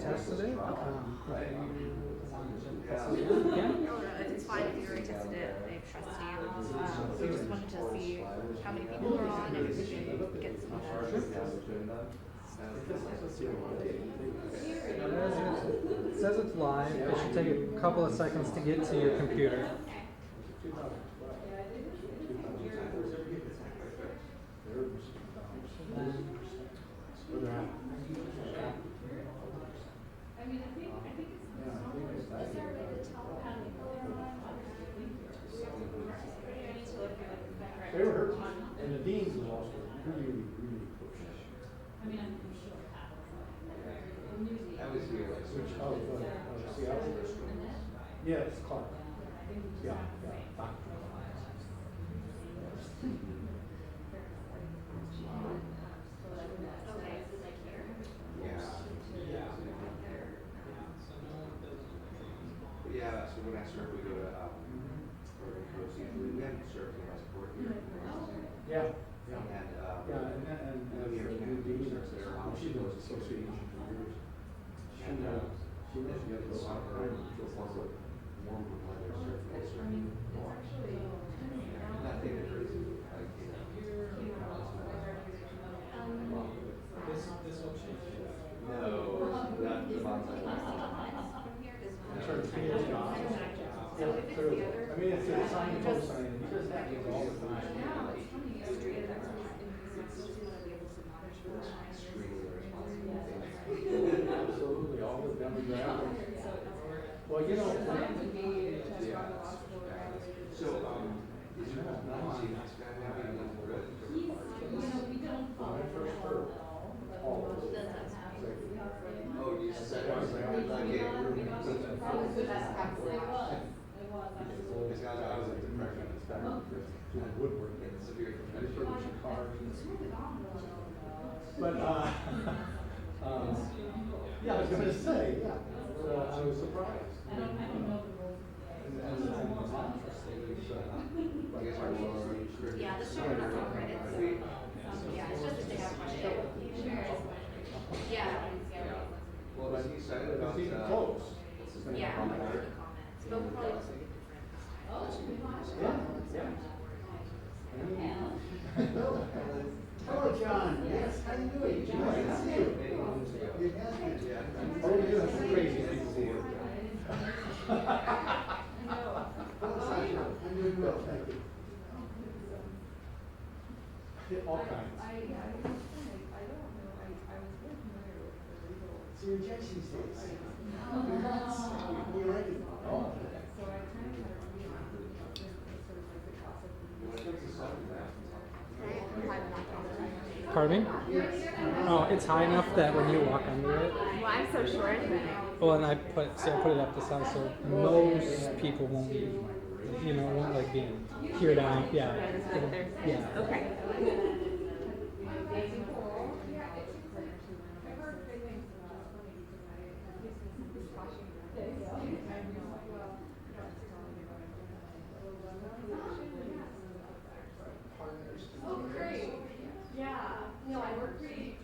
have tested it. It's fine if you already tested it. I trust you. We just wanted to see how many people were on and if we can get some It says it's live. It should take a couple of seconds to get to your computer. They were hurt, and the Deans was also really, really close. That was here. Which, Seattle? Yeah, it's Clark. Yeah, yeah. Yeah, so when I served, we go to, we haven't served in Westport here. Yeah, And, and we have the Dean, there. she was association for years. She was the other side of her, she was one with warm weather surfing. Nothing crazy, like, This will change. no, not the Yeah, clearly. I mean, it's a sign, post sign, and he doesn't have to use all the time. Absolutely, all the demographics. Well, you know. So, is there not see this guy having a good? When I first heard all of this. Oh, you said it was like it. This guy, I was at the depression. Doing woodworking. It's severe. I just heard some cars. But, yeah, I was gonna say, yeah, I was surprised. And I guess I was. Yeah, the show is over. Yeah, it's just a big question. Yeah. Well, was he excited It's about, even close. Yeah, I like the comments. But we'll probably also get Hello, John. Yes, how you doing? Nice to see you. You have been. Oh, yeah, that's crazy to see it. I'm doing well, thank you. All kinds. So your Jackson States. You like it? Oh. Pardon me? Oh, it's high enough that when you walk under it. Well, I'm so short. Oh, and I put it up to sun so most people won't be, won't like being here down. Yeah. Yeah. Okay. Oh, great. Yeah. No, I work pretty.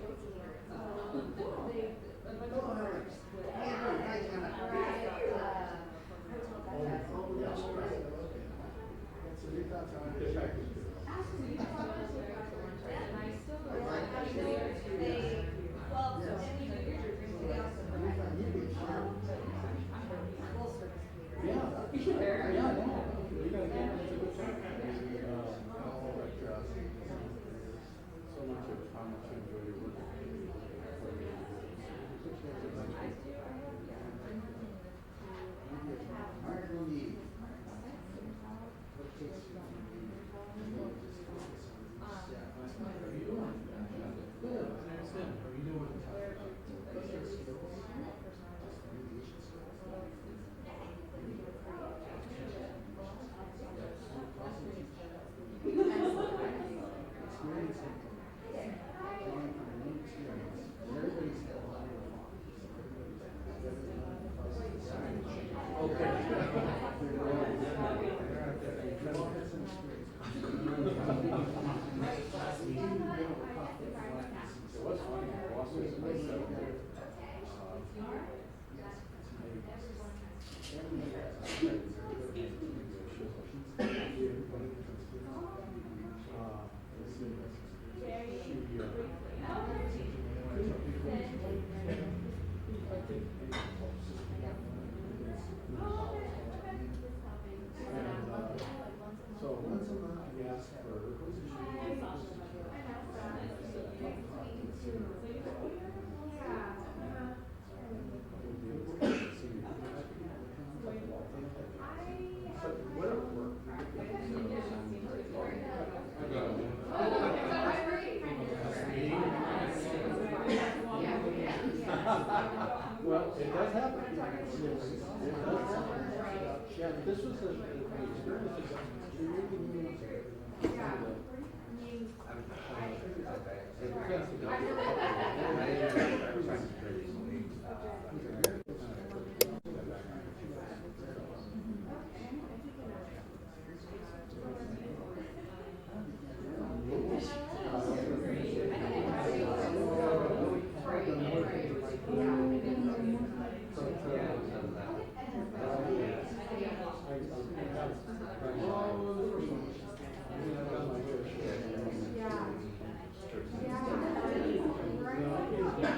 Well, it does happen. It does happen. Yeah, this was the experience of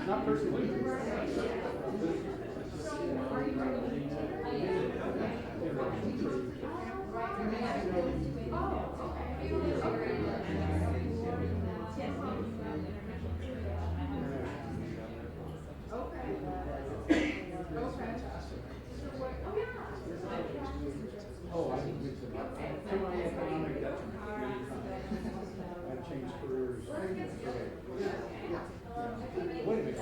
not personally. Oh, I think it's I've changed careers. Wait a minute.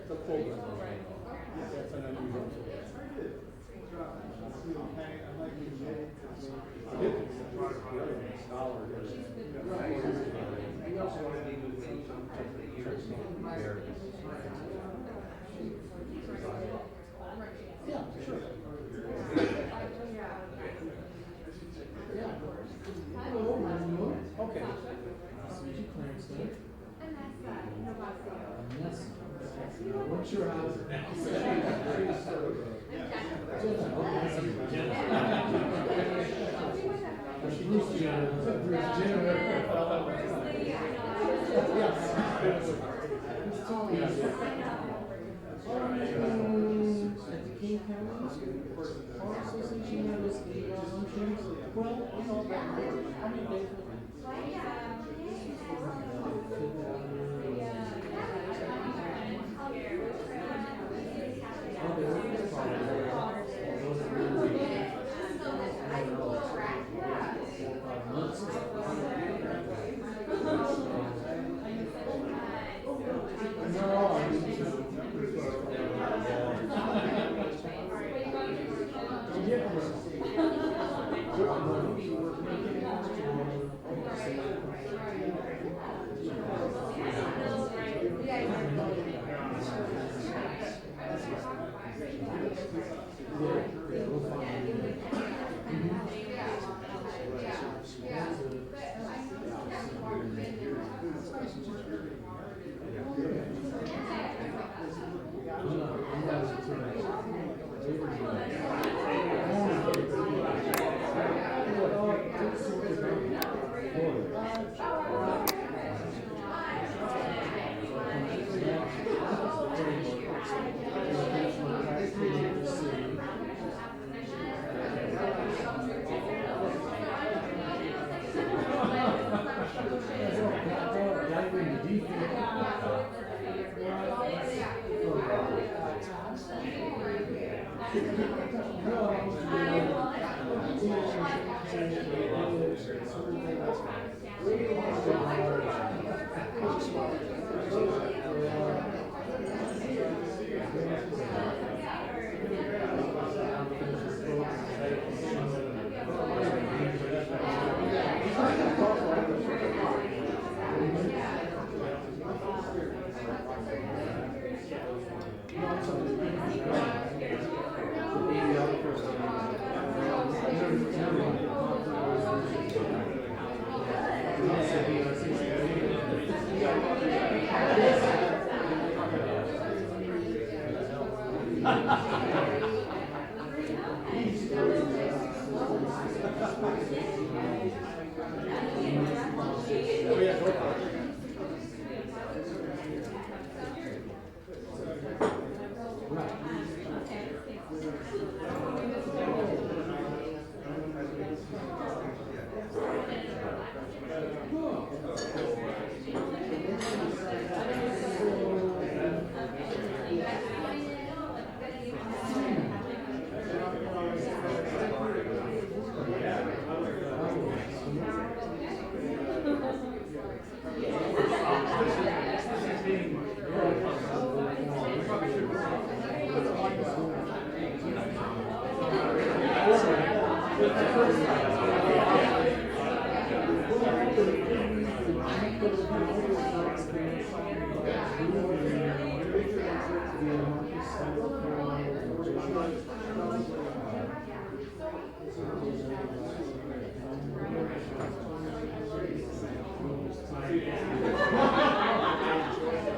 The full that's an unusual. Yeah, sure. Okay. What's your house? Bruce Jenner. At the King County Bar Association, there was the luncheons. Well, you know, how many days?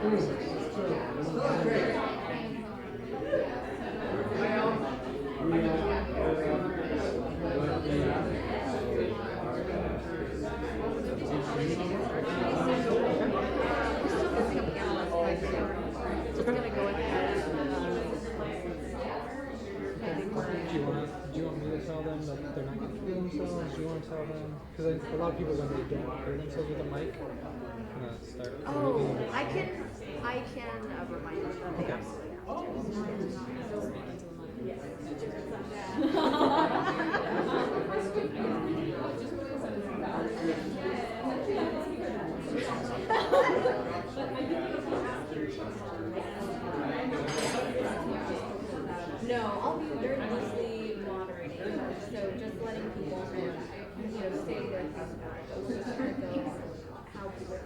Do you want me to tell them that they're not going to hear themselves? Do you want to tell them? Because a lot of people, when they don't hear themselves with a mic, start Oh, I can remind them that they absolutely No, I'll be very loosely moderating, so just letting people say their thoughts about it. Just kind of go how people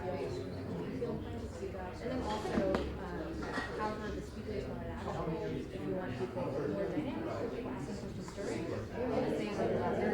feel kind of speak up, and then also however the speakers want to ask you, if you want to keep things more dynamic, or people asking questions during, you're going to say whether that's their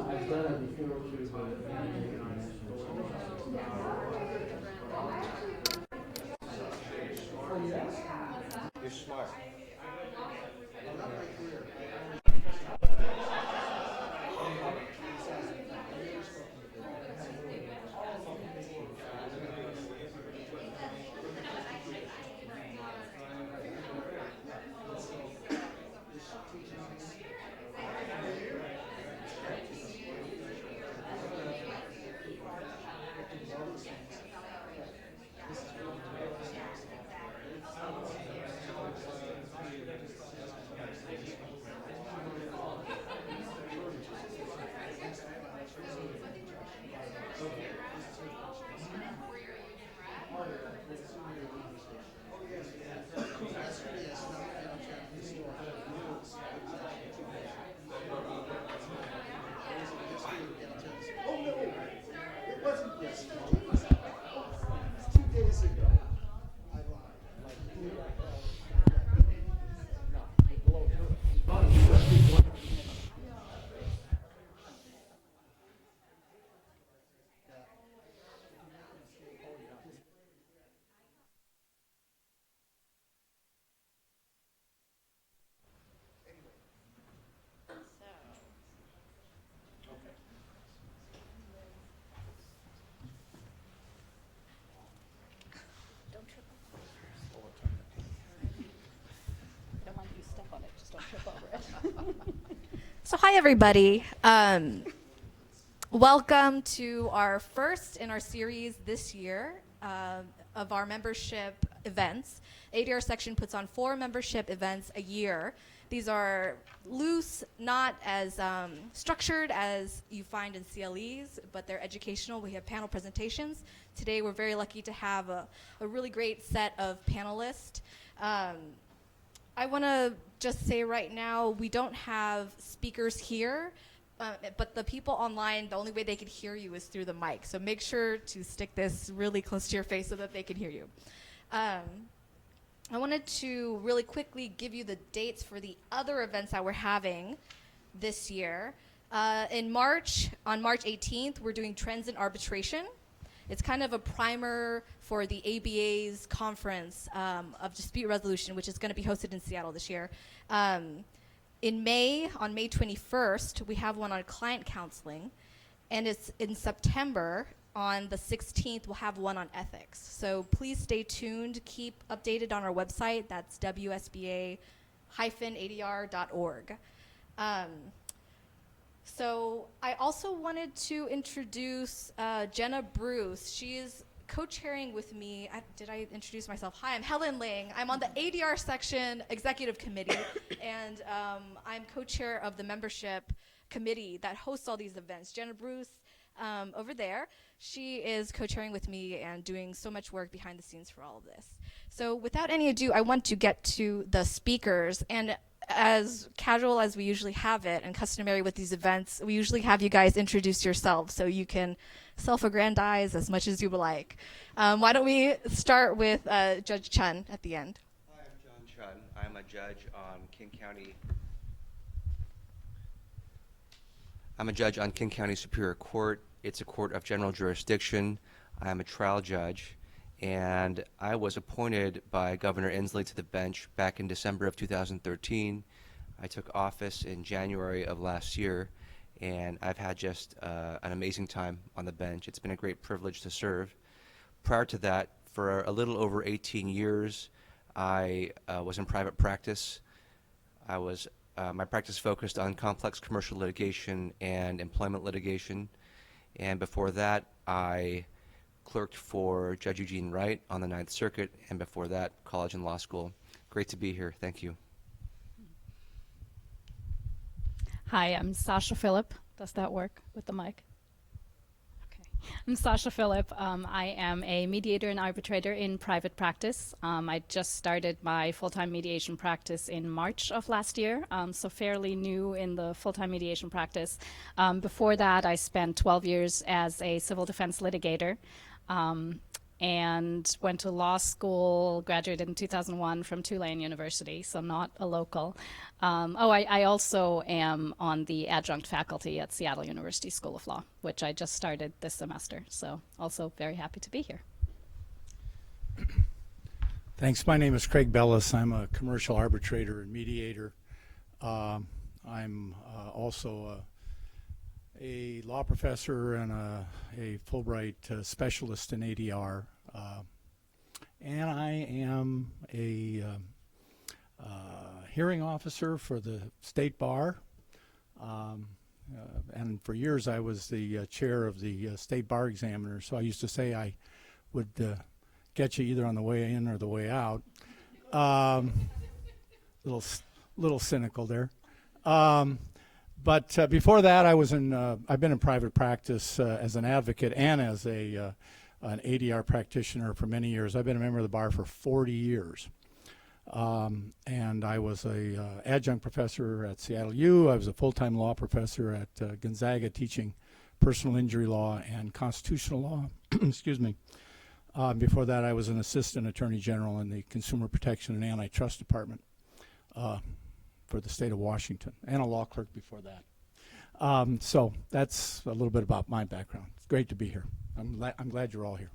I've done it before too, You're smart. So hi everybody. Welcome to our first in our series this year of our membership events. ADR section puts on 4 membership events a year. These are loose, not as structured as you find in CLEs, but they're educational. We have panel presentations. Today we're very lucky to have a really great set of panelists. I want to just say right now, we don't have speakers here, but the people online, the only way they can hear you is through the mic. So make sure to stick this really close to your face so that they can hear you. I wanted to really quickly give you the dates for the other events that we're having this year. In March, on March 18th, we're doing Trends in Arbitration. It's kind of a primer for the ABA's conference of dispute resolution, which is going to be hosted in Seattle this year. In May, on May 21st, we have one on client counseling. And it's in September, on the 16th, we'll have one on ethics. So please stay tuned. Keep updated on our website. That's WSBA adr.org. So I also wanted to introduce Jenna Bruce. She is co-chairing with me. Did I introduce myself? Hi, I'm Helen Ling. I'm on the ADR section executive committee, and I'm co-chair of the membership committee that hosts all these events. Jenna Bruce over there, she is co-chairing with me and doing so much work behind the scenes for all of this. So without any ado, I want to get to the speakers. And as casual as we usually have it and customary with these events, we usually have you guys introduce yourselves so you can self-aggrandize as much as you would like. Why don't we start with Judge Chun at the end? Hi, I'm John Chun. I'm a judge on King County. I'm a judge on King County Superior Court. It's a court of general jurisdiction. I'm a trial judge, and I was appointed by Governor Inslee to the bench back in December of 2013. I took office in January of last year, and I've had just an amazing time on the bench. It's been a great privilege to serve. Prior to that, for a little over 18 years, I was in private practice. My practice focused on complex commercial litigation and employment litigation. And before that, I clerked for Judge Eugene Wright on the Ninth Circuit, and before that, college and law school. Great to be here. Thank you. Hi, I'm Sasha Phillip. Does that work with the mic? Okay. I'm Sasha Phillip. I am a mediator and arbitrator in private practice. I just started my full-time mediation practice in March of last year, so fairly new in the full-time mediation practice. Before that, I spent 12 years as a civil defense litigator. And went to law school, graduated in 2001 from Tulane University, so not a local. I also am on the adjunct faculty at Seattle University School of Law, which I just started this semester, so also very happy to be here. Thanks. My name is Craig Bellis. I'm a commercial arbitrator and mediator. I'm also a law professor and a Fulbright specialist in ADR. And I am a hearing officer for the state bar. And for years I was the chair of the state bar examiner, so I used to say I would get you either on the way in or the way out. Little cynical there. But before that, I've been in private practice as an advocate and as an ADR practitioner for many years. I've been a member of the bar for 40 years. And I was a adjunct professor at Seattle U. I was a full-time law professor at Gonzaga teaching personal injury law and constitutional law. Excuse me. Before that, I was an assistant attorney general in the Consumer Protection and Antitrust Department for the state of Washington, and a law clerk before that. So that's a little bit about my background. It's great to be here. I'm glad you're all here.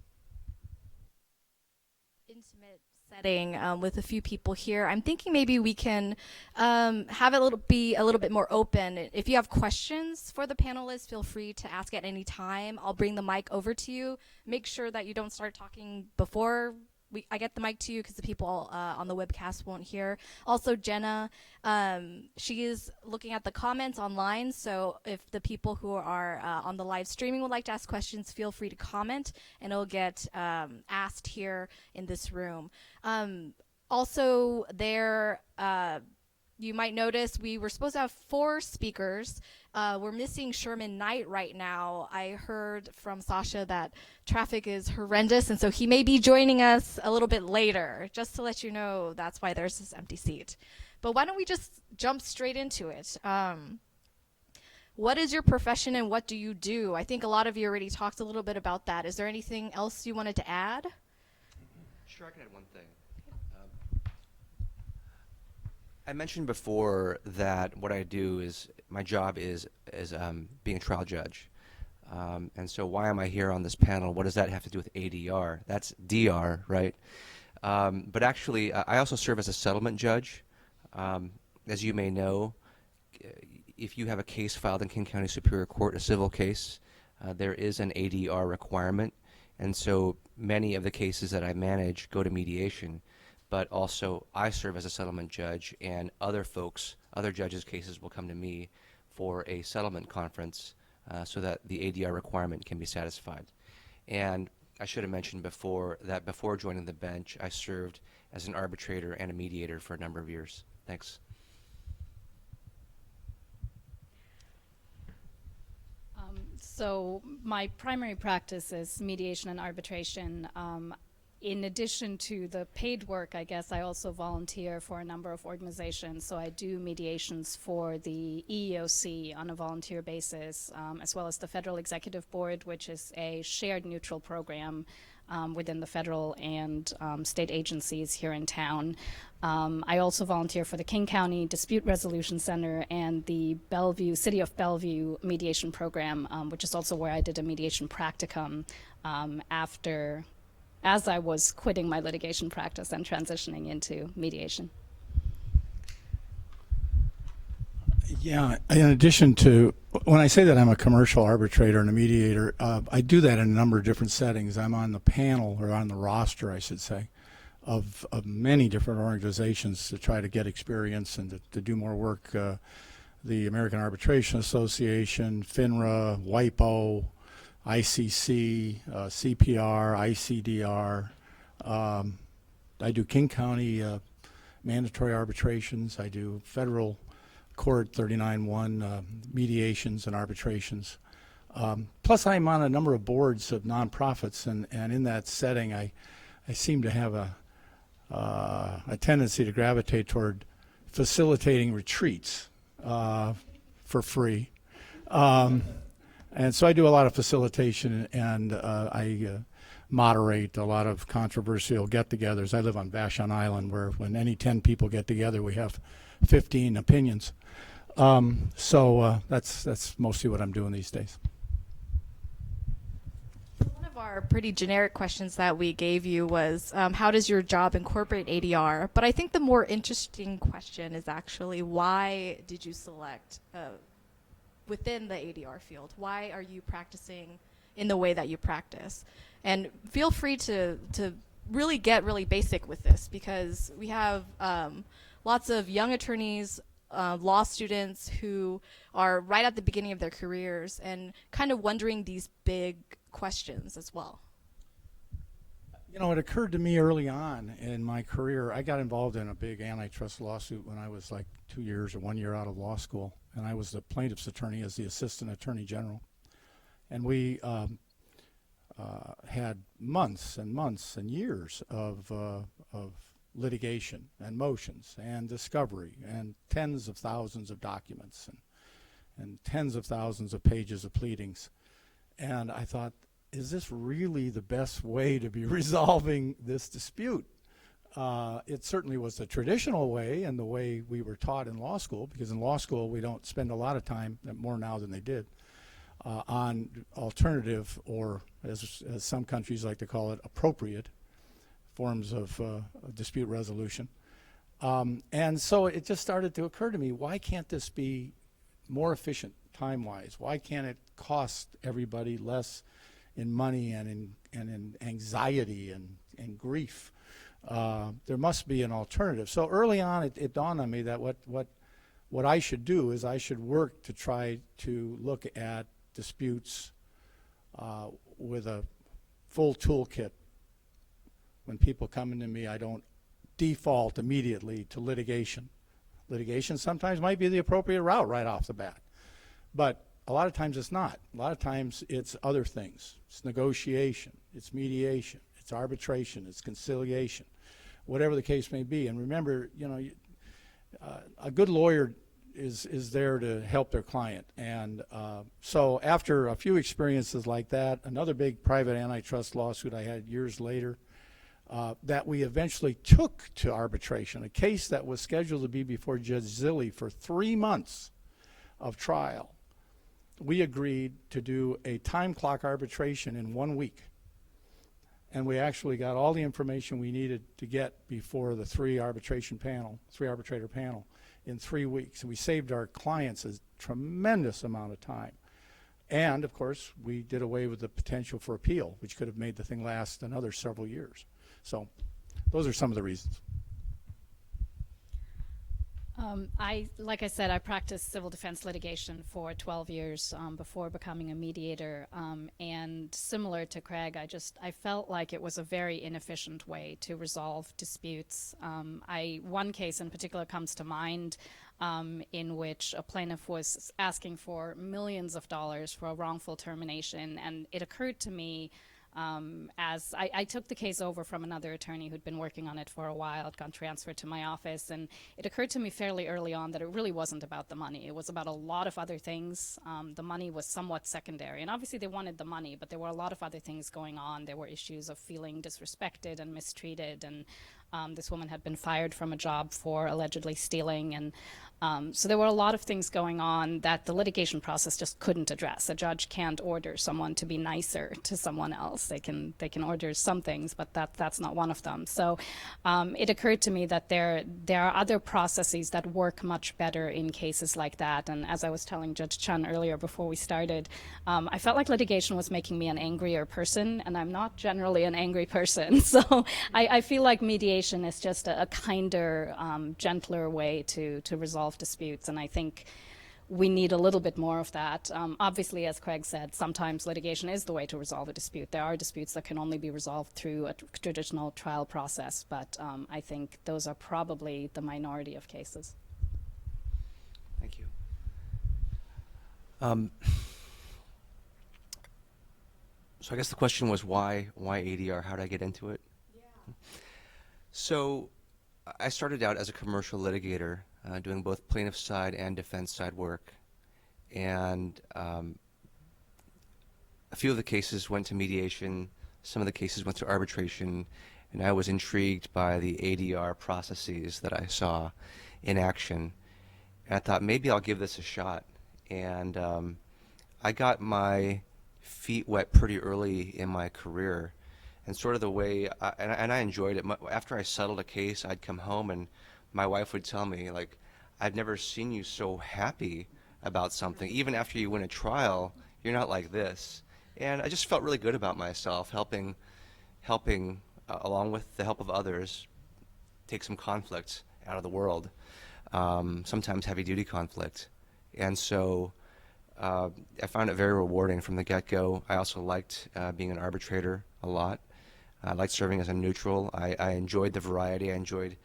Intimate setting with a few people here. I'm thinking maybe we can have it be a little bit more open. If you have questions for the panelists, feel free to ask at any time. I'll bring the mic over to you. Make sure that you don't start talking before I get the mic to you, because the people on the webcast won't hear. Also, Jenna, she is looking at the comments online, so if the people who are on the live streaming would like to ask questions, feel free to comment, and it'll get asked here in this room. Also, you might notice we were supposed to have 4 speakers. We're missing Sherman Knight right now. I heard from Sasha that traffic is horrendous, and so he may be joining us a little bit later. Just to let you know, that's why there's this empty seat. But why don't we just jump straight into it? What is your profession and what do you do? I think a lot of you already talked a little bit about that. Is there anything else you wanted to add? Sure, I can add one thing. I mentioned before that what I do is, my job is being a trial judge. And so why am I here on this panel? What does that have to do with ADR? That's DR, right? But actually, I also serve as a settlement judge. As you may know, if you have a case filed in King County Superior Court, a civil case, there is an ADR requirement. And so many of the cases that I manage go to mediation. but also I serve as a settlement judge, and other folks, other judges' cases will come to me for a settlement conference so that the ADR requirement can be satisfied. And I should have mentioned before that before joining the bench, I served as an arbitrator and a mediator for a number of years. Thanks. So my primary practice is mediation and arbitration. In addition to the paid work, I guess, I also volunteer for a number of organizations. So I do mediations for the EEOC on a volunteer basis, as well as the Federal Executive Board, which is a shared neutral program within the federal and state agencies here in town. I also volunteer for the King County Dispute Resolution Center and the Bellevue, City of Bellevue mediation program, which is also where I did a mediation practicum as I was quitting my litigation practice and transitioning into mediation. Yeah, in addition to, when I say that I'm a commercial arbitrator and a mediator, I do that in a number of different settings. I'm on the panel, or on the roster, I should say, of many different organizations to try to get experience and to do more work. The American Arbitration Association, FINRA, WIPO, ICC, CPR, ICDR. I do King County mandatory arbitrations. I do federal court 39-1 mediations and arbitrations. Plus, I'm on a number of boards of nonprofits, and in that setting, I seem to have a tendency to gravitate toward facilitating retreats for free. And so I do a lot of facilitation, and I moderate a lot of controversial get-togethers. I live on Vashon Island, where when any 10 people get together, we have 15 opinions. So that's mostly what I'm doing these days. One of our pretty generic questions that we gave you was, how does your job incorporate ADR? But I think the more interesting question is actually, why did you select within the ADR field? Why are you practicing in the way that you practice? And feel free to really get really basic with this, because we have lots of young attorneys, law students who are right at the beginning of their careers and kind of wondering these big questions as well. You know, it occurred to me early on in my career. I got involved in a big antitrust lawsuit when I was like 2 years or 1 year out of law school, and I was the plaintiff's attorney as the assistant attorney general. And we had months and months and years of litigation and motions and discovery and tens of thousands of documents and tens of thousands of pages of pleadings. And I thought, is this really the best way to be resolving this dispute? It certainly was the traditional way and the way we were taught in law school, because in law school we don't spend a lot of time, more now than they did, on alternative, or as some countries like to call it, appropriate forms of dispute resolution. And so it just started to occur to me, why can't this be more efficient time-wise? Why can't it cost everybody less in money and in anxiety and grief? There must be an alternative. So early on, it dawned on me that what I should do is I should work to try to look at disputes with a full toolkit. When people come into me, I don't default immediately to litigation. Litigation sometimes might be the appropriate route right off the bat, but a lot of times it's not. A lot of times it's other things. It's negotiation, it's mediation, it's arbitration, it's conciliation, whatever the case may be. And remember, you know, a good lawyer is there to help their client. And so after a few experiences like that, another big private antitrust lawsuit I had years later, that we eventually took to arbitration, a case that was scheduled to be before Judge Zille for 3 months of trial. We agreed to do a time clock arbitration in 1 week. And we actually got all the information we needed to get before the three arbitrator panel in 3 weeks. And we saved our clients a tremendous amount of time. And of course, we did away with the potential for appeal, which could have made the thing last another several years. So those are some of the reasons. Like I said, I practiced civil defense litigation for 12 years before becoming a mediator. And similar to Craig, I felt like it was a very inefficient way to resolve disputes. One case in particular comes to mind in which a plaintiff was asking for millions of dollars for a wrongful termination. And it occurred to me, as I took the case over from another attorney who'd been working on it for a while. It got transferred to my office, and it occurred to me fairly early on that it really wasn't about the money. It was about a lot of other things. The money was somewhat secondary, and obviously they wanted the money, but there were a lot of other things going on. There were issues of feeling disrespected and mistreated, and this woman had been fired from a job for allegedly stealing, and so there were a lot of things going on that the litigation process just couldn't address. A judge can't order someone to be nicer to someone else. They can order some things, but that's not one of them. So it occurred to me that there are other processes that work much better in cases like that. And as I was telling Judge Chun earlier before we started, I felt like litigation was making me an angrier person, and I'm not generally an angry person. So I feel like mediation is just a kinder, gentler way to resolve disputes, and I think we need a little bit more of that. Obviously, as Craig said, sometimes litigation is the way to resolve a dispute. There are disputes that can only be resolved through a traditional trial process, but I think those are probably the minority of cases. Thank you. So I guess the question was why ADR? How did I get into it? Yeah. So I started out as a commercial litigator, doing both plaintiff side and defense side work, and a few of the cases went to mediation, some of the cases went to arbitration, and I was intrigued by the ADR processes that I saw in action, and I thought maybe I'll give this a shot. And I got my feet wet pretty early in my career, and sort of the way and I enjoyed it. After I settled a case, I'd come home and my wife would tell me, like, I've never seen you so happy about something. Even after you win a trial, you're not like this. And I just felt really good about myself, helping along with the help of others, take some conflict out of the world, sometimes heavy-duty conflict. And so I found it very rewarding from the get-go. I also liked being an arbitrator a lot. I liked serving as a neutral. I enjoyed the variety. I enjoyed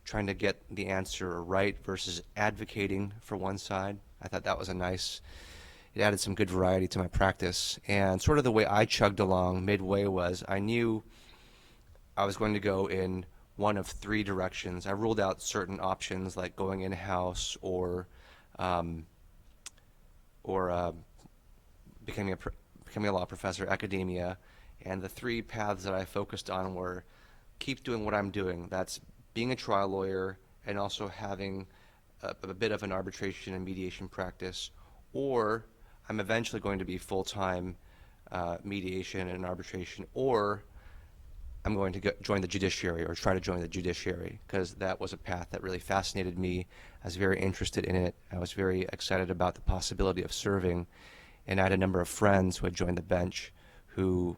trying to get the answer right versus advocating for one side. I thought that was it added some good variety to my practice. And sort of the way I chugged along midway was I knew I was going to go in one of three directions. I ruled out certain options like going in-house or becoming a law professor, academia. And the three paths that I focused on were keep doing what I'm doing. That's being a trial lawyer and also having a bit of an arbitration and mediation practice, or I'm eventually going to be full-time mediation and arbitration, or I'm going to join the judiciary or try to join the judiciary, because that was a path that really fascinated me. I was very interested in it. I was very excited about the possibility of serving, and I had a number of friends who had joined the bench who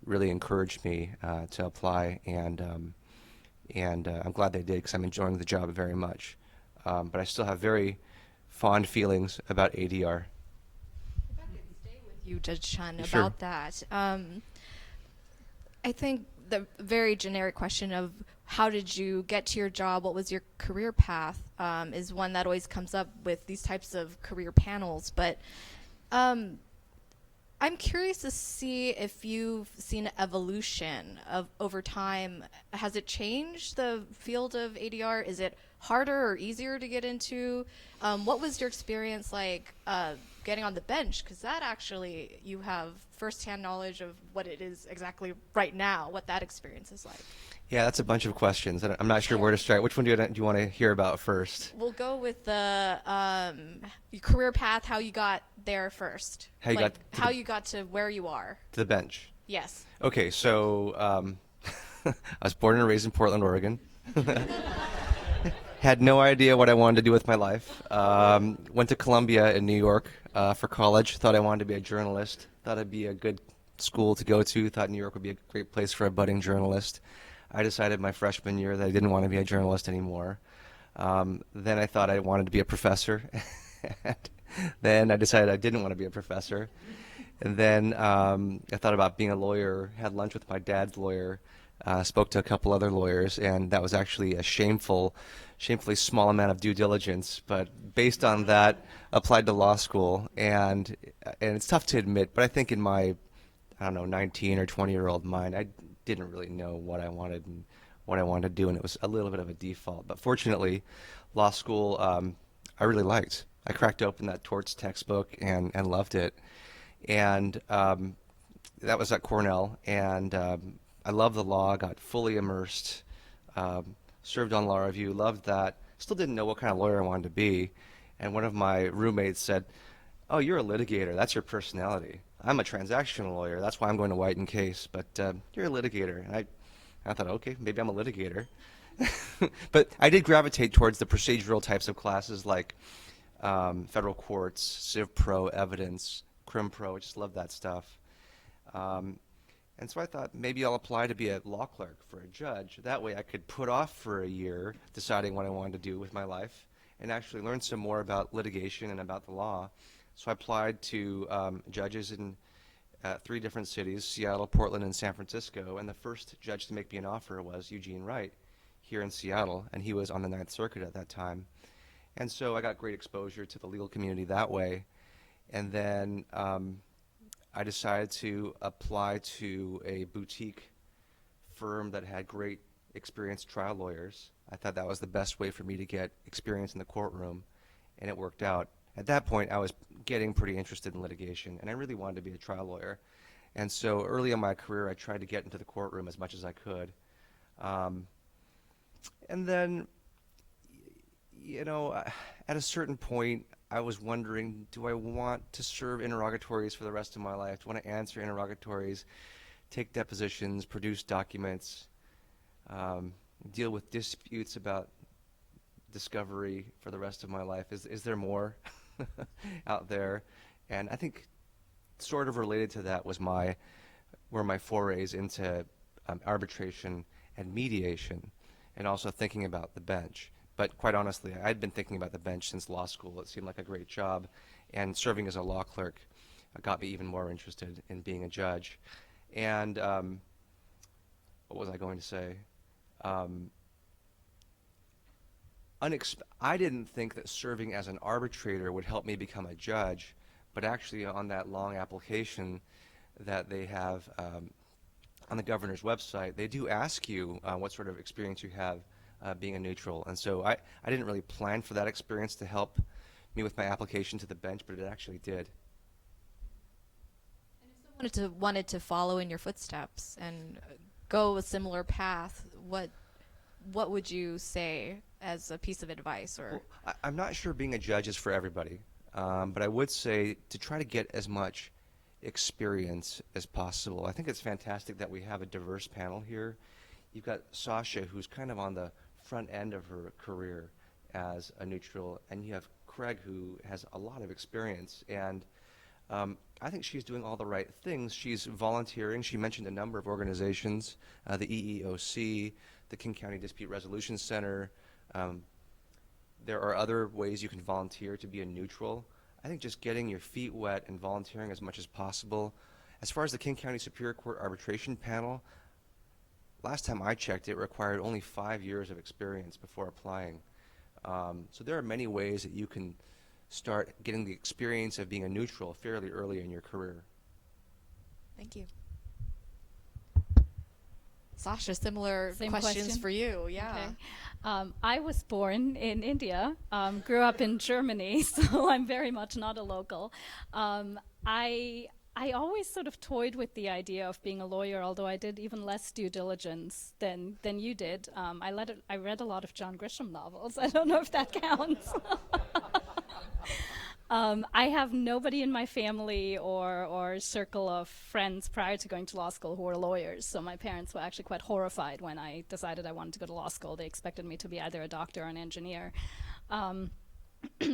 really encouraged me to apply, and I'm glad they did, because I'm enjoying the job very much. But I still have very fond feelings about ADR. If I could stay with you, Judge Chun, Sure. about that. I think the very generic question of how did you get to your job, what was your career path, is one that always comes up with these types of career panels. But I'm curious to see if you've seen evolution of over time. Has it changed the field of ADR? Is it harder or easier to get into? What was your experience like getting on the bench? Because that actually, you have firsthand knowledge of what it is exactly right now, what that experience is like. Yeah, that's a bunch of questions, and I'm not sure where to start. Which one do you want to hear about first? We'll go with the your career path, how you got there first. How you got to where you are. To the bench. Yes. Okay, so I was born and raised in Portland, Oregon. Had no idea what I wanted to do with my life. Went to Columbia in New York for college. Thought I wanted to be a journalist. Thought it'd be a good school to go to. Thought New York would be a great place for a budding journalist. I decided my freshman year that I didn't want to be a journalist anymore. Then I thought I wanted to be a professor. And then I decided I didn't want to be a professor. And then I thought about being a lawyer, had lunch with my dad's lawyer, spoke to a couple other lawyers, and that was actually a shamefully small amount of due diligence. But based on that, applied to law school, and it's tough to admit, but I think in my, I don't know, 19 or 20-year-old mind, I didn't really know what I wanted and what I wanted to do, and it was a little bit of a default. But fortunately, law school I really liked. I cracked open that torts textbook and loved it. And that was at Cornell, and I loved the law, got fully immersed, served on law review, loved that. Still didn't know what kind of lawyer I wanted to be. And one of my roommates said, "Oh, you're a litigator. That's your personality. I'm a transactional lawyer. That's why I'm going to White and Case. But you're a litigator." And I thought, okay, maybe I'm a litigator. But I did gravitate towards the procedural types of classes like federal courts, Civ Pro, evidence, Crim Pro. I just love that stuff. And so I thought maybe I'll apply to be a law clerk for a judge. That way I could put off for a year deciding what I wanted to do with my life and actually learn some more about litigation and about the law. So I applied to judges in 3 different cities, Seattle, Portland, and San Francisco. And the first judge to make me an offer was Eugene Wright here in Seattle, and he was on the Ninth Circuit at that time. And so I got great exposure to the legal community that way. And then I decided to apply to a boutique firm that had great experienced trial lawyers. I thought that was the best way for me to get experience in the courtroom, and it worked out. At that point, I was getting pretty interested in litigation, and I really wanted to be a trial lawyer. And so early in my career, I tried to get into the courtroom as much as I could. And then, you know, at a certain point, I was wondering, do I want to serve interrogatories for the rest of my life? Do I want to answer interrogatories, take depositions, produce documents, deal with disputes about discovery for the rest of my life? Is there more out there? And I think sort of related to that were my forays into arbitration and mediation, and also thinking about the bench. But quite honestly, I'd been thinking about the bench since law school. It seemed like a great job, and serving as a law clerk got me even more interested in being a judge. And what was I going to say? I didn't think that serving as an arbitrator would help me become a judge, but actually on that long application that they have on the governor's website, they do ask you what sort of experience you have being a neutral. And so I didn't really plan for that experience to help me with my application to the bench, but it actually did. And if someone wanted to follow in your footsteps and go a similar path, what would you say as a piece of advice? Or I'm not sure being a judge is for everybody, but I would say to try to get as much experience as possible. I think it's fantastic that we have a diverse panel here. You've got Sasha, who's kind of on the front end of her career as a neutral, and you have Craig, who has a lot of experience. And I think she's doing all the right things. She's volunteering. She mentioned a number of organizations, the EEOC, the King County Dispute Resolution Center. There are other ways you can volunteer to be a neutral. I think just getting your feet wet and volunteering as much as possible. As far as the King County Superior Court Arbitration Panel, last time I checked, it required only 5 years of experience before applying. So there are many ways that you can start getting the experience of being a neutral fairly early in your career. Thank you. Sasha, similar Same questions question? for you. Yeah. Okay. I was born in India, grew up in Germany, so I'm very much not a local. I always sort of toyed with the idea of being a lawyer, although I did even less due diligence than you did. I read a lot of John Grisham novels. I don't know if that counts. I have nobody in my family or circle of friends prior to going to law school who were lawyers, so my parents were actually quite horrified when I decided I wanted to go to law school. They expected me to be either a doctor or an engineer.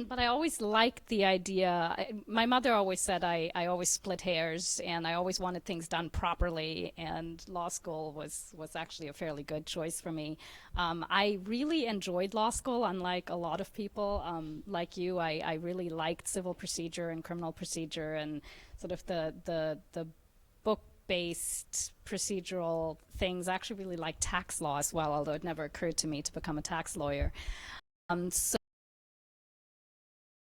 but I always liked the idea. My mother always said I always split hairs, and I always wanted things done properly, and law school was actually a fairly good choice for me. I really enjoyed law school, unlike a lot of people. Like you, I really liked civil procedure and criminal procedure and sort of the book-based procedural things. I actually really liked tax law as well, although it never occurred to me to become a tax lawyer. So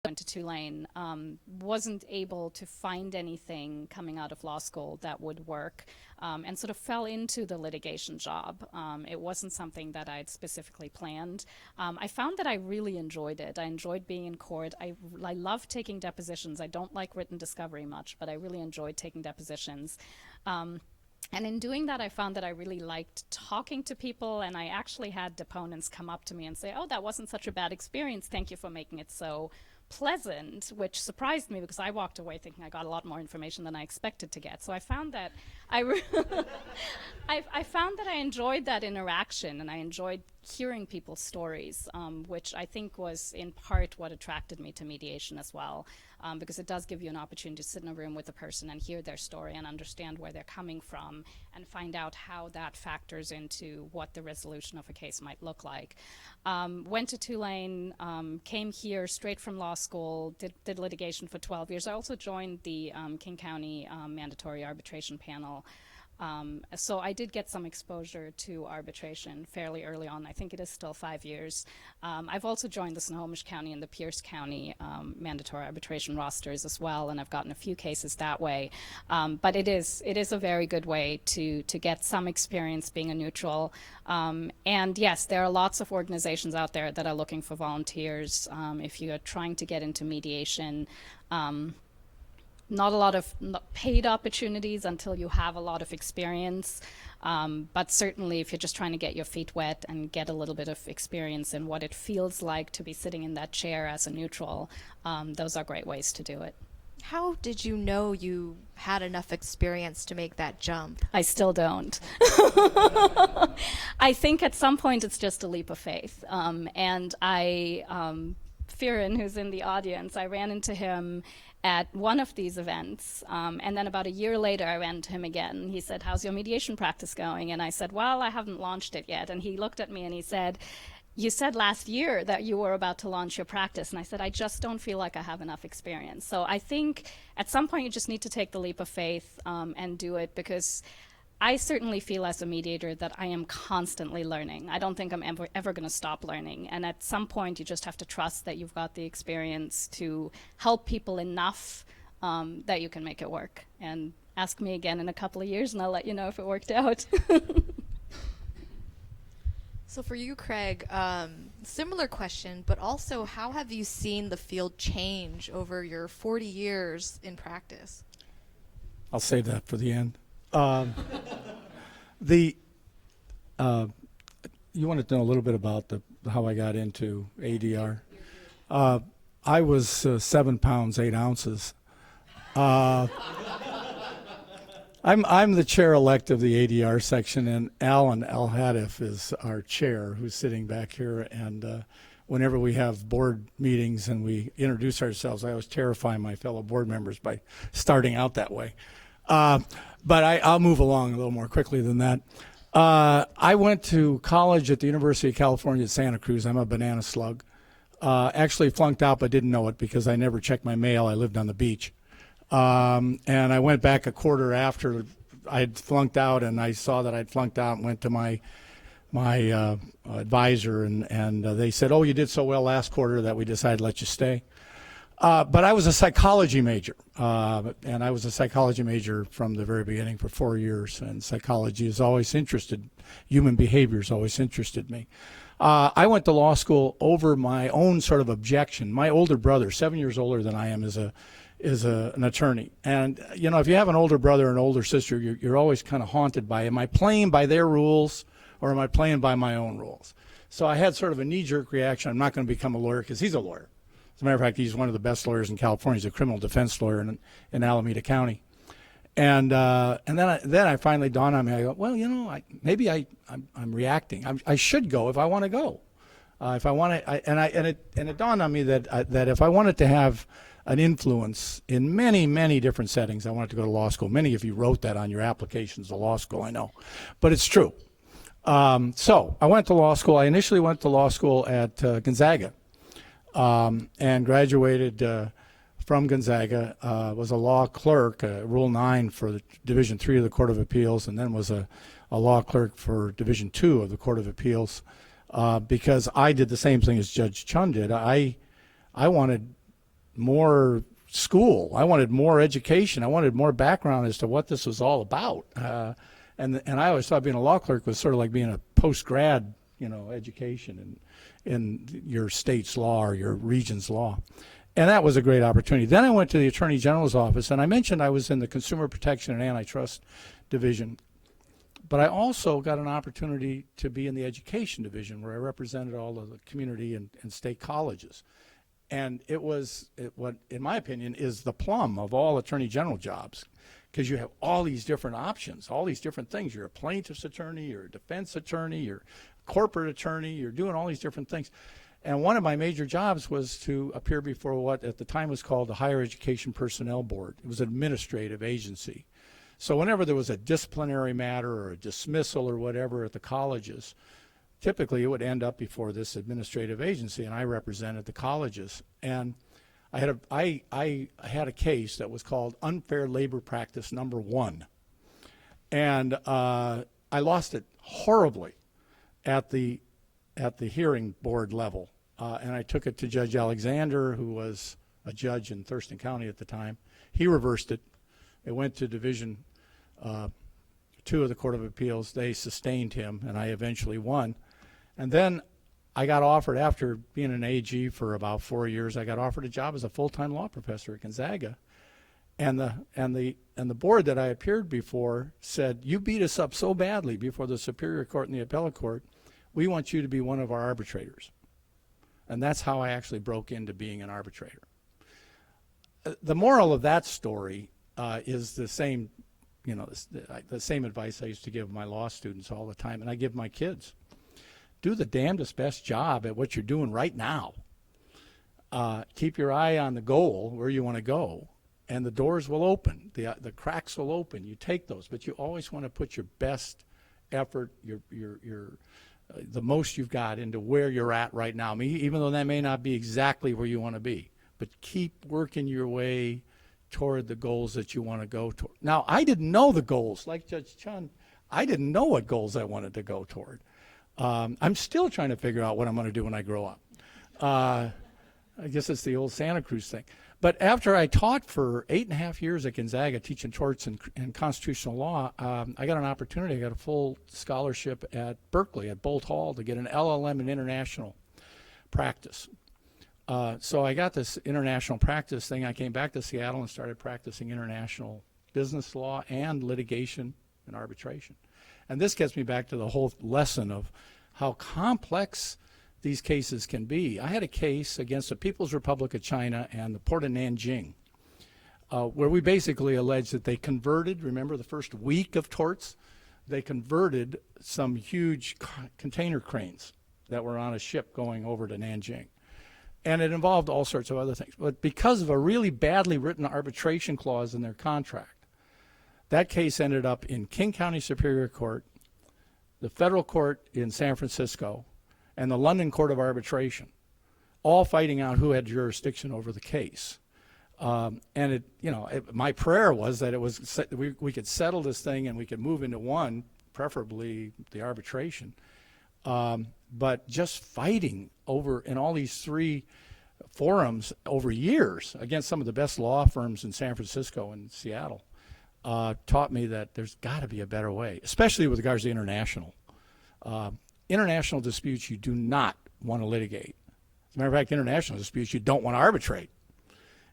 went to Tulane, wasn't able to find anything coming out of law school that would work, and sort of fell into the litigation job. It wasn't something that I'd specifically planned. I found that I really enjoyed it. I enjoyed being in court. I love taking depositions. I don't like written discovery much, but I really enjoyed taking depositions. And in doing that, I found that I really liked talking to people, and I actually had deponents come up to me and say, "Oh, that wasn't such a bad experience. Thank you for making it so pleasant," which surprised me because I walked away thinking I got a lot more information than I expected to get. So I found that I found that I enjoyed that interaction, and I enjoyed hearing people's stories, which I think was in part what attracted me to mediation as well, because it does give you an opportunity to sit in a room with a person and hear their story and understand where they're coming from and find out how that factors into what the resolution of a case might look like. Went to Tulane, came here straight from law school, did litigation for 12 years. I also joined the King County mandatory arbitration panel. So I did get some exposure to arbitration fairly early on. I think it is still 5 years. I've also joined the Snohomish County and the Pierce County mandatory arbitration rosters as well, and I've gotten a few cases that way. But it is a very good way to get some experience being a neutral. And yes, there are lots of organizations out there that are looking for volunteers. If you're trying to get into mediation, not a lot of paid opportunities until you have a lot of experience, but certainly if you're just trying to get your feet wet and get a little bit of experience in what it feels like to be sitting in that chair as a neutral, those are great ways to do it. How did you know you had enough experience to make that jump? I still don't. I think at some point it's just a leap of faith. And Firin, who's in the audience, I ran into him at one of these events, and then about a year later I ran into him again. He said, "How's your mediation practice going?" And I said, "Well, I haven't launched it yet." And he looked at me and he said, "You said last year that you were about to launch your practice." And I said, "I just don't feel like I have enough experience." So I think at some point you just need to take the leap of faith and do it, because I certainly feel as a mediator that I am constantly learning. I don't think I'm ever going to stop learning. And at some point, you just have to trust that you've got the experience to help people enough that you can make it work. And ask me again in a couple of years, and I'll let you know if it worked out. So for you, Craig, similar question, but also how have you seen the field change over your 40 years in practice? I'll save that for the end. You wanted to know a little bit about how I got into ADR. I was 7 pounds 8 ounces. I'm the chair-elect of the ADR section, and Alan Al-Hadif is our chair, who's sitting back here. And whenever we have board meetings and we introduce ourselves, I always terrify my fellow board members by starting out that way. But I'll move along a little more quickly than that. I went to college at the University of California at Santa Cruz. I'm a banana slug. Actually flunked out, but didn't know it because I never checked my mail. I lived on the beach. And I went back a quarter after I'd flunked out, and I saw that I'd flunked out and went to my advisor, and they said, "Oh, you did so well last quarter that we decided to let you stay." But I was a psychology major, and I was a psychology major from the very beginning for 4 years, and psychology has always interested, human behavior has always interested me. I went to law school over my own sort of objection. My older brother, 7 years older than I am, is an attorney. And, you know, if you have an older brother or an older sister, you're always kind of haunted by, am I playing by their rules or am I playing by my own rules? So I had sort of a knee-jerk reaction. I'm not going to become a lawyer because he's a lawyer. As a matter of fact, he's one of the best lawyers in California. He's a criminal defense lawyer in Alameda County. And then I finally dawned on me. I go, well, you know, maybe I'm reacting. I should go if I want to go. If I want to, and it dawned on me that that if I wanted to have an influence in many, many different settings, I wanted to go to law school. Many of you wrote that on your applications to law school, I know, but it's true. So I went to law school. I initially went to law school at Gonzaga, and graduated from Gonzaga. Was a law clerk, Rule 9 for the Division 3 of the Court of Appeals, and then was a law clerk for Division 2 of the Court of Appeals. Because I did the same thing as Judge Chun did. I wanted more school. I wanted more education. I wanted more background as to what this was all about. And I always thought being a law clerk was sort of like being a post-grad, education in your state's law or your region's law. And that was a great opportunity. Then I went to the Attorney General's office, and I mentioned I was in the Consumer Protection and Antitrust Division. But I also got an opportunity to be in the Education Division, where I represented all of the community and state colleges. And it was what, in my opinion, is the plum of all Attorney General jobs, because you have all these different options, all these different things. You're a plaintiff's attorney, you're a defense attorney, you're a corporate attorney, you're doing all these different things. And one of my major jobs was to appear before what at the time was called the Higher Education Personnel Board. It was an administrative agency. So whenever there was a disciplinary matter or a dismissal or whatever at the colleges, typically it would end up before this administrative agency, and I represented the colleges. And I had a case that was called Unfair Labor Practice Number 1. And I lost it horribly at the hearing board level. And I took it to Judge Alexander, who was a judge in Thurston County at the time. He reversed it. It went to Division 2 of the Court of Appeals. They sustained him, and I eventually won. And then I got offered, after being an AG for about 4 years, I got offered a job as a full-time law professor at Gonzaga. And the board that I appeared before said, "You beat us up so badly before the Superior Court and the Appellate Court, we want you to be one of our arbitrators." And that's how I actually broke into being an arbitrator. The moral of that story is the same, the same advice I used to give my law students all the time, and I give my kids. Do the damnedest best job at what you're doing right now. Keep your eye on the goal, where you want to go, and the doors will open. The cracks will open. You take those, but you always want to put your best effort, the most you've got into where you're at right now. I mean, even though that may not be exactly where you want to be, but keep working your way toward the goals that you want to go toward. Now, I didn't know the goals. Like Judge Chun, I didn't know what goals I wanted to go toward. I'm still trying to figure out what I'm going to do when I grow up. I guess it's the old Santa Cruz thing. But after I taught for 8.5 years at Gonzaga, teaching torts and constitutional law, I got an opportunity. I got a full scholarship at Berkeley, at Bolt Hall, to get an LLM in international practice. So I got this international practice thing. I came back to Seattle and started practicing international business law and litigation and arbitration. And this gets me back to the whole lesson of how complex these cases can be. I had a case against the People's Republic of China and the Port of Nanjing, where we basically alleged that they converted, remember the first week of torts, they converted some huge container cranes that were on a ship going over to Nanjing. And it involved all sorts of other things. But because of a really badly written arbitration clause in their contract, that case ended up in King County Superior Court, the federal court in San Francisco, and the London Court of Arbitration, all fighting out who had jurisdiction over the case. And my prayer was that we could settle this thing and we could move into one, preferably the arbitration. But just fighting over in all these three forums over years against some of the best law firms in San Francisco and Seattle taught me that there's got to be a better way, especially with regards to international. International disputes you do not want to litigate. As a matter of fact, international disputes you don't want to arbitrate.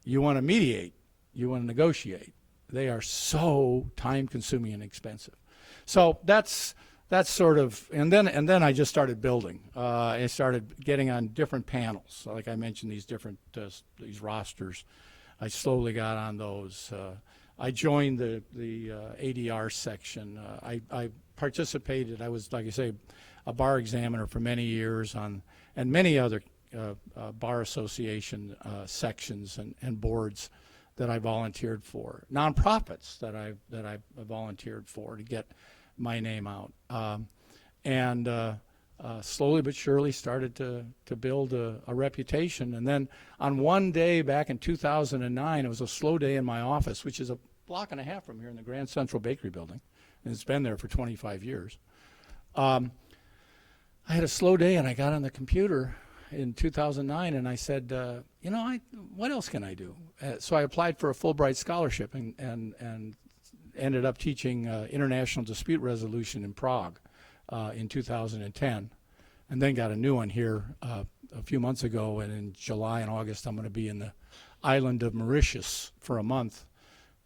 You want to mediate. You want to negotiate. They are so time-consuming and expensive. So that's sort of, and then I just started building. I started getting on different panels. Like I mentioned, these different these rosters. I slowly got on those. I joined the ADR section. I participated. I was, like I say, a bar examiner for many years on and many other bar association sections and boards that I volunteered for, nonprofits that I volunteered for to get my name out, and slowly but surely started to build a reputation. And then on one day back in 2009, it was a slow day in my office, which is a block and a half from here in the Grand Central Bakery Building, and it's been there for 25 years. I had a slow day, and I got on the computer in 2009, and I said, what else can I do? So I applied for a Fulbright scholarship and ended up teaching international dispute resolution in Prague in 2010, and then got a new one here a few months ago, and in July and August I'm going to be in the island of Mauritius for a month.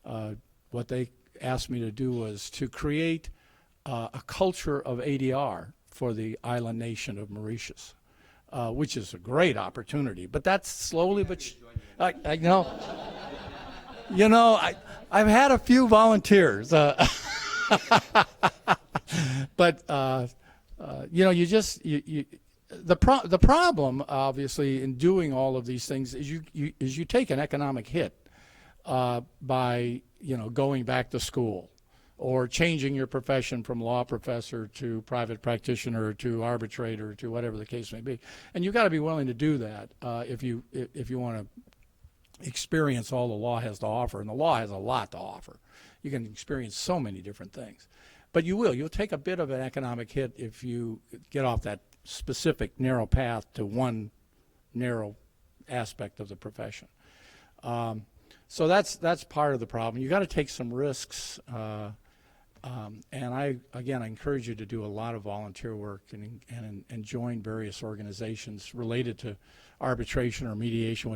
What they asked me to do was to create a culture of ADR for the island nation of Mauritius, which is a great opportunity. But that's slowly, but I know. I've had a few volunteers, but the problem, obviously, in doing all of these things is you take an economic hit by going back to school, or changing your profession from law professor to private practitioner to arbitrator to whatever the case may be. And you've got to be willing to do that if you want to experience all the law has to offer. And the law has a lot to offer. You can experience so many different things. But you'll take a bit of an economic hit if you get off that specific narrow path to one narrow aspect of the profession. So that's part of the problem. You got to take some risks. And I encourage you to do a lot of volunteer work and join various organizations related to arbitration or mediation,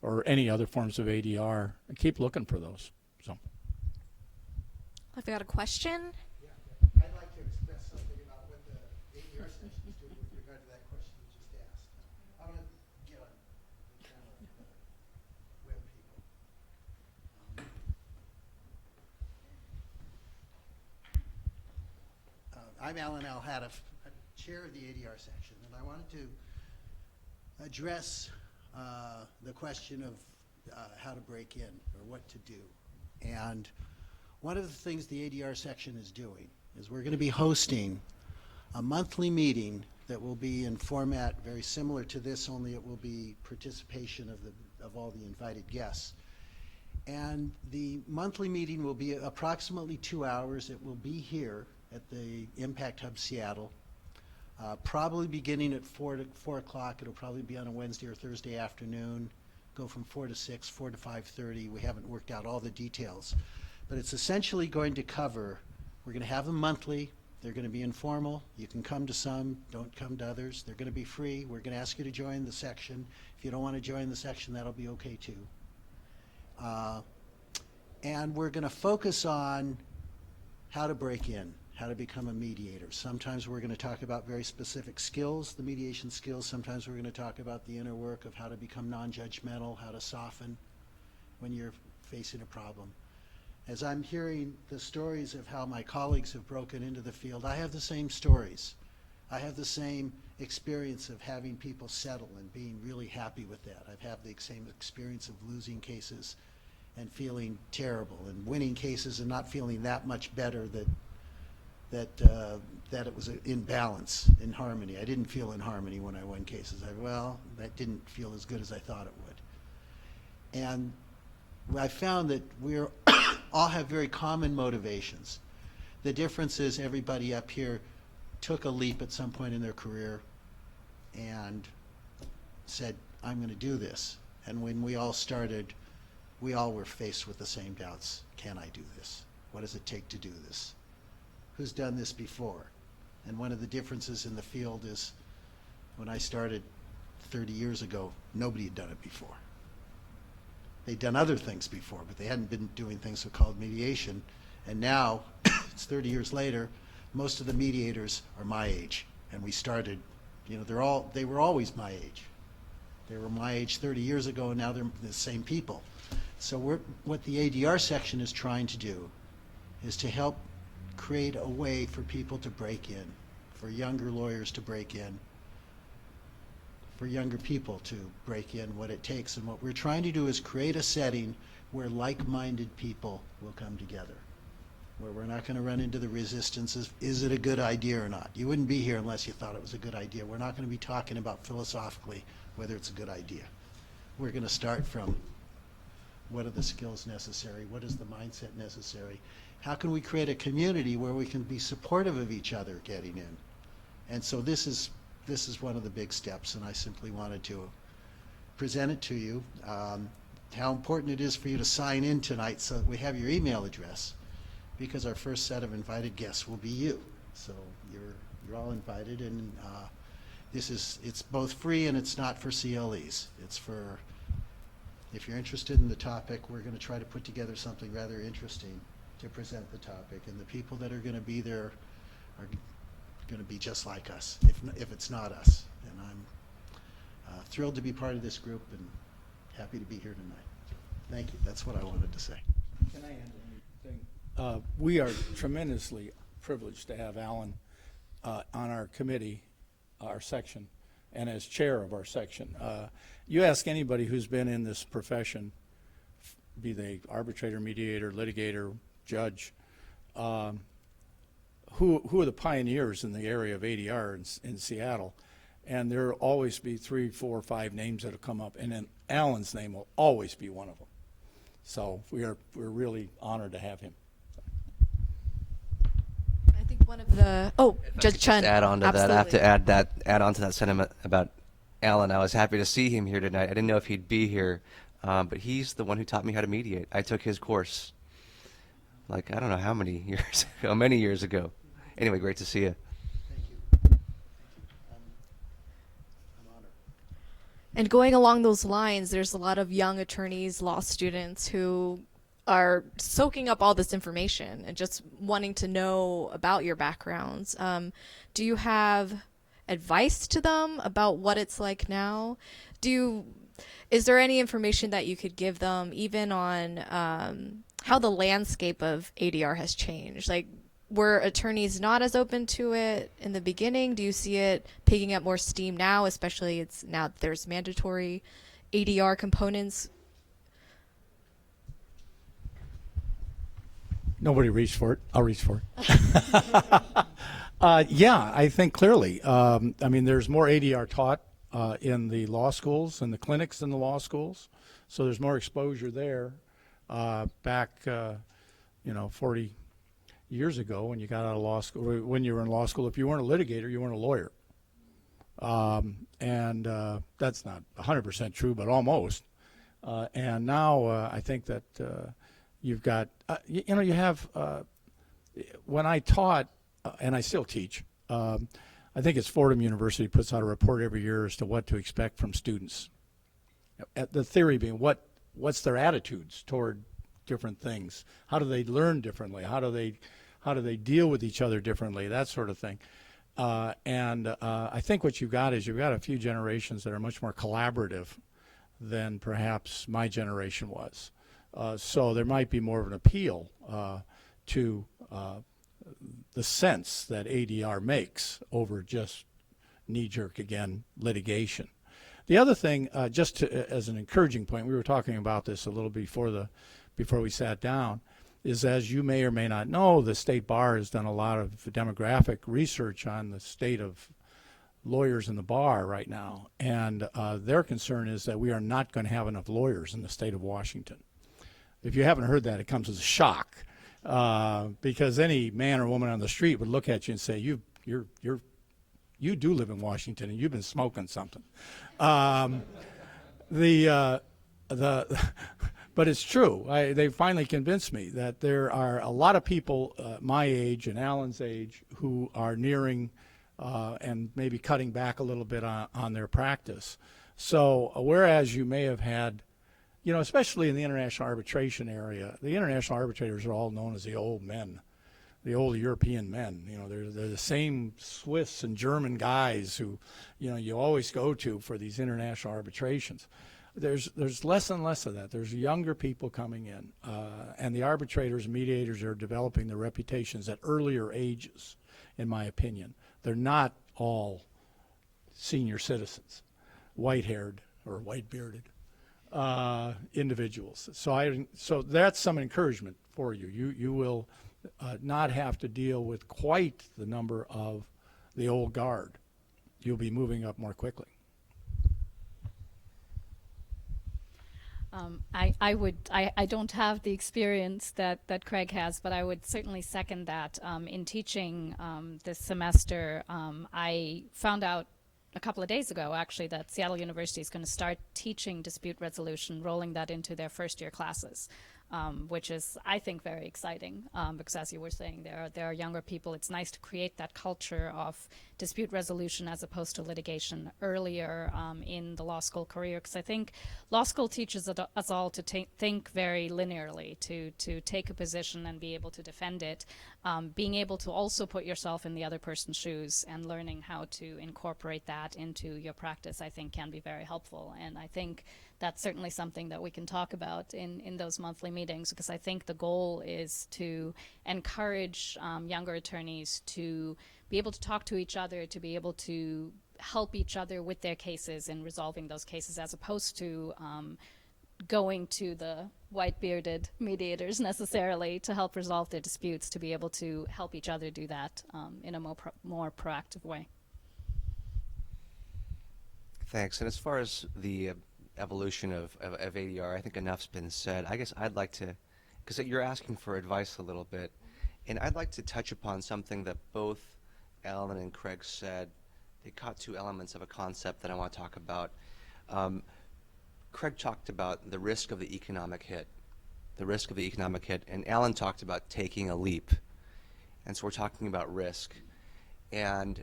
or any other forms of ADR, and keep looking for those. So, I've got a question. Yeah. I'd like to express something about what the ADR section is doing with regard to that question you just asked. I want to get on the channel of the web people. I'm Alan Al Haddaf, I'm chair of the ADR section, and I wanted to address the question of how to break in or what to do. And one of the things the ADR section is doing is we're going to be hosting a monthly meeting that will be in format very similar to this, only it will be participation of all the invited guests. And the monthly meeting will be approximately 2 hours. It will be here at the Impact Hub Seattle, probably beginning at 4 o'clock. It'll probably be on a Wednesday or Thursday afternoon, go from 4 to 6, 4 to 5:30. We haven't worked out all the details. But it's essentially going to cover, we're going to have them monthly. They're going to be informal. You can come to some, don't come to others. They're going to be free. We're going to ask you to join the section. If you don't want to join the section, that'll be okay too. And we're going to focus on how to break in, how to become a mediator. Sometimes we're going to talk about very specific skills, the mediation skills. Sometimes we're going to talk about the inner work of how to become non-judgmental, how to soften when you're facing a problem. As I'm hearing the stories of how my colleagues have broken into the field, I have the same stories. I have the same experience of having people settle and being really happy with that. I've had the same experience of losing cases and feeling terrible, and winning cases and not feeling that much better that it was in balance, in harmony. I didn't feel in harmony when I won cases. That didn't feel as good as I thought it would. And I found that we're all have very common motivations. The difference is everybody up here took a leap at some point in their career and said, I'm going to do this. And when we all started, we all were faced with the same doubts. Can I do this? What does it take to do this? Who's done this before? And one of the differences in the field is when I started 30 years ago, nobody had done it before. They'd done other things before, but they hadn't been doing things so-called mediation. And now, it's 30 years later, most of the mediators are my age. And we started, they were always my age. They were my age 30 years ago, and now they're the same people. So what the ADR section is trying to do is to help create a way for people to break in, for younger lawyers to break in, for younger people to break in, what it takes. And what we're trying to do is create a setting where like-minded people will come together, where we're not going to run into the resistance of, is it a good idea or not? You wouldn't be here unless you thought it was a good idea. We're not going to be talking about philosophically whether it's a good idea. We're going to start from what are the skills necessary? What is the mindset necessary? How can we create a community where we can be supportive of each other getting in? And so this is one of the big steps, and I simply wanted to present it to you. How important it is for you to sign in tonight so that we have your email address, because our first set of invited guests will be you. So you're all invited, and it's both free and it's not for CLEs. It's for, if you're interested in the topic, we're going to try to put together something rather interesting to present the topic, and the people that are going to be there are going to be just like us, if it's not us. And I'm thrilled to be part of this group and happy to be here tonight. Thank you. That's what I wanted to say. Can I add anything? We are tremendously privileged to have Alan on our committee, our section, and as chair of our section. You ask anybody who's been in this profession, be they arbitrator, mediator, litigator, judge, who are the pioneers in the area of ADR in Seattle, and there will always be 3, 4, 5 names that will come up, and then Alan's name will always be one of them. So we're really honored to have him. I think one of the Judge Chen. Add on to absolutely. that. I have to add on to that sentiment about Alan. I was happy to see him here tonight. I didn't know if he'd be here, but he's the one who taught me how to mediate. I took his course, like I don't know how many years ago, many years ago. Anyway, great to see you. Thank you. I'm honored. And going along those lines, there's a lot of young attorneys, law students who are soaking up all this information and just wanting to know about your backgrounds. Do you have advice to them about what it's like now? Is there any information that you could give them even on how the landscape of ADR has changed? Like, were attorneys not as open to it in the beginning? Do you see it picking up more steam now, especially now that there's mandatory ADR components? Nobody reached for it. I'll reach for it. Yeah, I think clearly. I mean, there's more ADR taught in the law schools and the clinics in the law schools, so there's more exposure there. Back, 40 years ago when you got out of law school, when you were in law school, if you weren't a litigator, you weren't a lawyer. And that's not 100% true, but almost. And now I think that you've got, you have, when I taught, and I still teach, I think it's Fordham University puts out a report every year as to what to expect from students. The theory being what's their attitudes toward different things? How do they learn differently? How do they deal with each other differently? That sort of thing. And I think what you've got is you've got a few generations that are much more collaborative than perhaps my generation was. So there might be more of an appeal to the sense that ADR makes over just knee-jerk, again, litigation. The other thing, as an encouraging point, we were talking about this a little before we sat down, is, as you may or may not know, the state bar has done a lot of demographic research on the state of lawyers in the bar right now, and their concern is that we are not going to have enough lawyers in the state of Washington. If you haven't heard that, it comes as a shock, because any man or woman on the street would look at you and say, you do live in Washington and you've been smoking something. But it's true. They finally convinced me that there are a lot of people my age and Alan's age who are nearing and maybe cutting back a little bit on their practice. So whereas you may have had, especially in the international arbitration area, the international arbitrators are all known as the old men, the old European men. They're the same Swiss and German guys who, you always go to for these international arbitrations. There's less and less of that. There's younger people coming in, and the arbitrators and mediators are developing their reputations at earlier ages, in my opinion. They're not all senior citizens. white-haired or white-bearded individuals. So that's some encouragement for you. You will not have to deal with quite the number of the old guard. You'll be moving up more quickly. I don't have the experience that Craig has, but I would certainly second that. In teaching this semester, I found out a couple of days ago, actually, that Seattle University is going to start teaching dispute resolution, rolling that into their first-year classes, which is, I think, very exciting because, as you were saying, there are younger people. It's nice to create that culture of dispute resolution as opposed to litigation earlier in the law school career, because I think law school teaches us all to think very linearly, to take a position and be able to defend it. Being able to also put yourself in the other person's shoes and learning how to incorporate that into your practice, I think, can be very helpful. And I think that's certainly something that we can talk about in those monthly meetings, because I think the goal is to encourage younger attorneys to be able to talk to each other, to be able to help each other with their cases and resolving those cases, as opposed to going to the white-bearded mediators necessarily to help resolve their disputes, to be able to help each other do that in a more proactive way. Thanks. And as far as the evolution of ADR, I think enough's been said. I guess I'd like to, because you're asking for advice a little bit, and I'd like to touch upon something that both Ellen and Craig said. They caught two elements of a concept that I want to talk about. Craig talked about the risk of the economic hit, and Ellen talked about taking a leap. And so we're talking about risk. And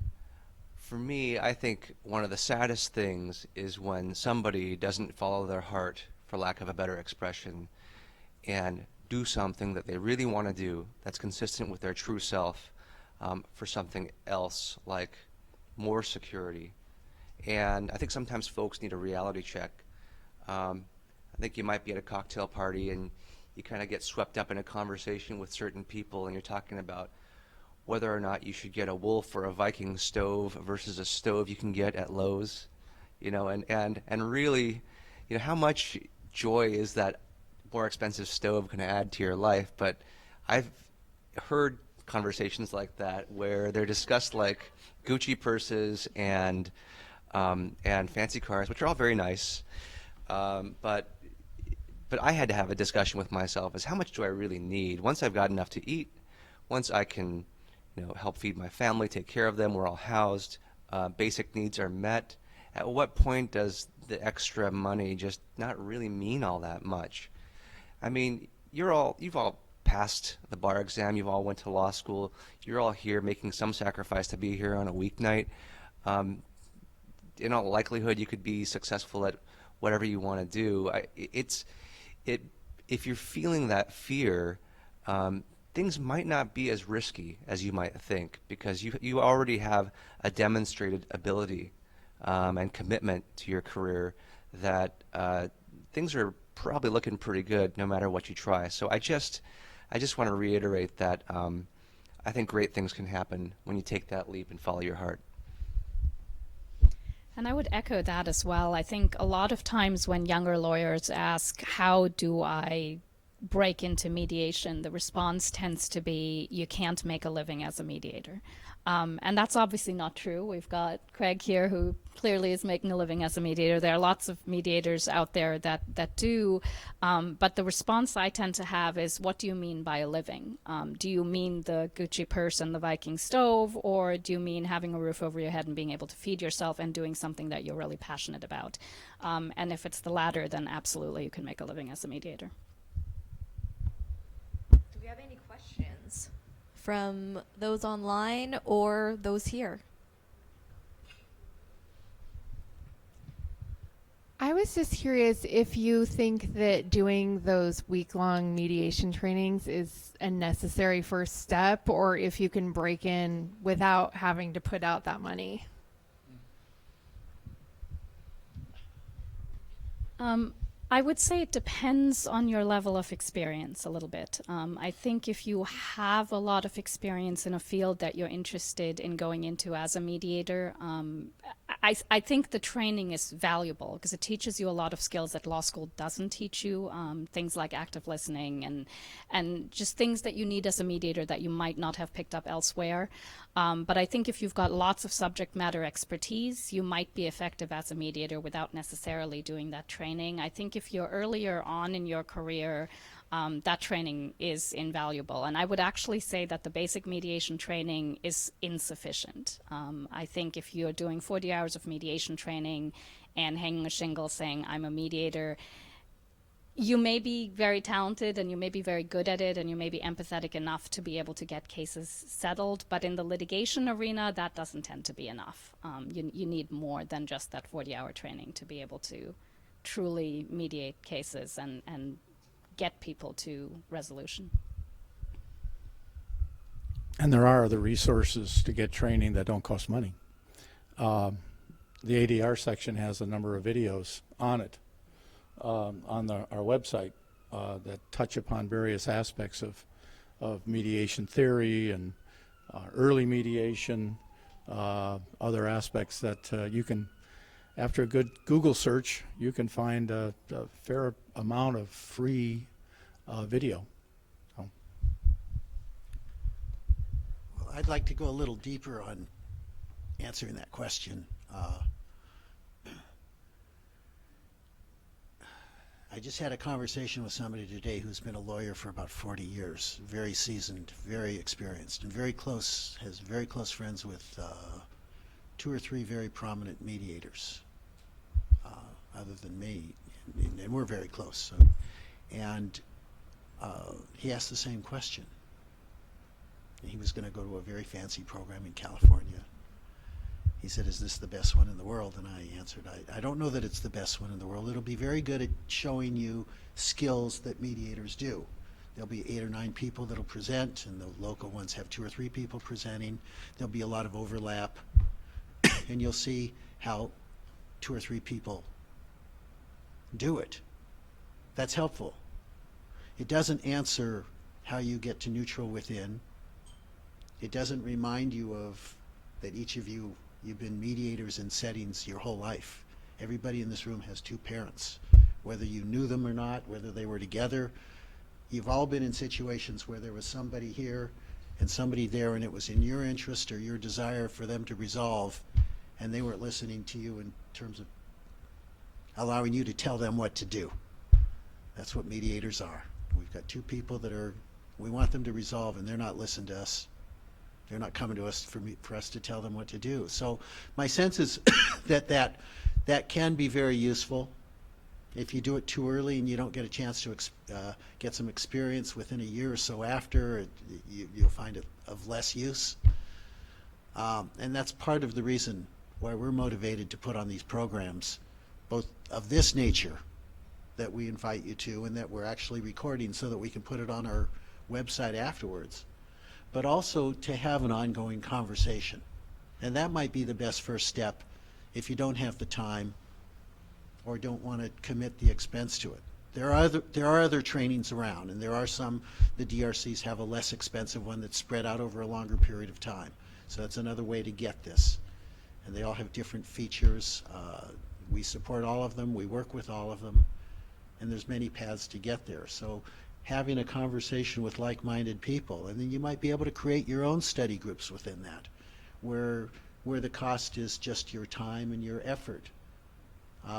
for me, I think one of the saddest things is when somebody doesn't follow their heart, for lack of a better expression, and do something that they really want to do that's consistent with their true self for something else, like more security. And I think sometimes folks need a reality check. I think you might be at a cocktail party and you kind of get swept up in a conversation with certain people, and you're talking about whether or not you should get a Wolf or a Viking stove versus a stove you can get at Lowe's, and really, how much joy is that more expensive stove going to add to your life? But I've heard conversations like that where they're discussed like Gucci purses and fancy cars, which are all very nice, but I had to have a discussion with myself as how much do I really need? Once I've got enough to eat, once I can help feed my family, take care of them, we're all housed, basic needs are met. At what point does the extra money just not really mean all that much? I mean, you've all passed the bar exam, you've all went to law school, you're all here making some sacrifice to be here on a weeknight. In all likelihood, you could be successful at whatever you want to do. If you're feeling that fear, things might not be as risky as you might think, because you already have a demonstrated ability and commitment to your career that things are probably looking pretty good no matter what you try. So I just want to reiterate that I think great things can happen when you take that leap and follow your heart. And I would echo that as well. I think a lot of times when younger lawyers ask, how do I break into mediation, the response tends to be, you can't make a living as a mediator. And that's obviously not true. We've got Craig here who clearly is making a living as a mediator. There are lots of mediators out there that do, but the response I tend to have is, what do you mean by a living? Do you mean the Gucci purse and the Viking stove, or do you mean having a roof over your head and being able to feed yourself and doing something that you're really passionate about? And if it's the latter, then absolutely you can make a living as a mediator. Do we have any questions from those online or those here? I was just curious if you think that doing those week-long mediation trainings is a necessary first step, or if you can break in without having to put out that money. I would say it depends on your level of experience a little bit. I think if you have a lot of experience in a field that you're interested in going into as a mediator, I think the training is valuable because it teaches you a lot of skills that law school doesn't teach you, things like active listening and just things that you need as a mediator that you might not have picked up elsewhere. But I think if you've got lots of subject matter expertise, you might be effective as a mediator without necessarily doing that training. I think if you're earlier on in your career, that training is invaluable. And I would actually say that the basic mediation training is insufficient. I think if you're doing 40 hours of mediation training and hanging a shingle saying, I'm a mediator, you may be very talented and you may be very good at it and you may be empathetic enough to be able to get cases settled, but in the litigation arena, that doesn't tend to be enough. You need more than just that 40-hour training to be able to truly mediate cases and get people to resolution. And there are other resources to get training that don't cost money. The ADR section has a number of videos on it, on our website, that touch upon various aspects of mediation theory and early mediation, other aspects that you can, after a good Google search, you can find a fair amount of free video. So. Well, I'd like to go a little deeper on answering that question. I just had a conversation with somebody today who's been a lawyer for about 40 years, very seasoned, very experienced, and very close, has very close friends with 2 or 3 very prominent mediators, other than me, and we're very close. So, and he asked the same question. He was going to go to a very fancy program in California. He said, is this the best one in the world? And I answered, I don't know that it's the best one in the world. It'll be very good at showing you skills that mediators do. There'll be 8 or 9 people that'll present, and the local ones have 2 or 3 people presenting. There'll be a lot of overlap, and you'll see how 2 or 3 people do it. That's helpful. It doesn't answer how you get to neutral within. It doesn't remind you of that each of you, you've been mediators in settings your whole life. Everybody in this room has 2 parents. Whether you knew them or not, whether they were together, you've all been in situations where there was somebody here and somebody there, and it was in your interest or your desire for them to resolve, and they weren't listening to you in terms of allowing you to tell them what to do. That's what mediators are. We've got 2 people that we want them to resolve, and they're not listening to us. They're not coming to us for us to tell them what to do. So my sense is that can be very useful. If you do it too early and you don't get a chance to get some experience within a year or so after, you'll find it of less use. And that's part of the reason why we're motivated to put on these programs, both of this nature that we invite you to and that we're actually recording so that we can put it on our website afterwards, but also to have an ongoing conversation. And that might be the best first step if you don't have the time or don't want to commit the expense to it. There are other trainings around, and there are some, the DRCs have a less expensive one that's spread out over a longer period of time. So that's another way to get this. And they all have different features. We support all of them, we work with all of them, and there's many paths to get there. So having a conversation with like-minded people, and then you might be able to create your own study groups within that, where the cost is just your time and your effort,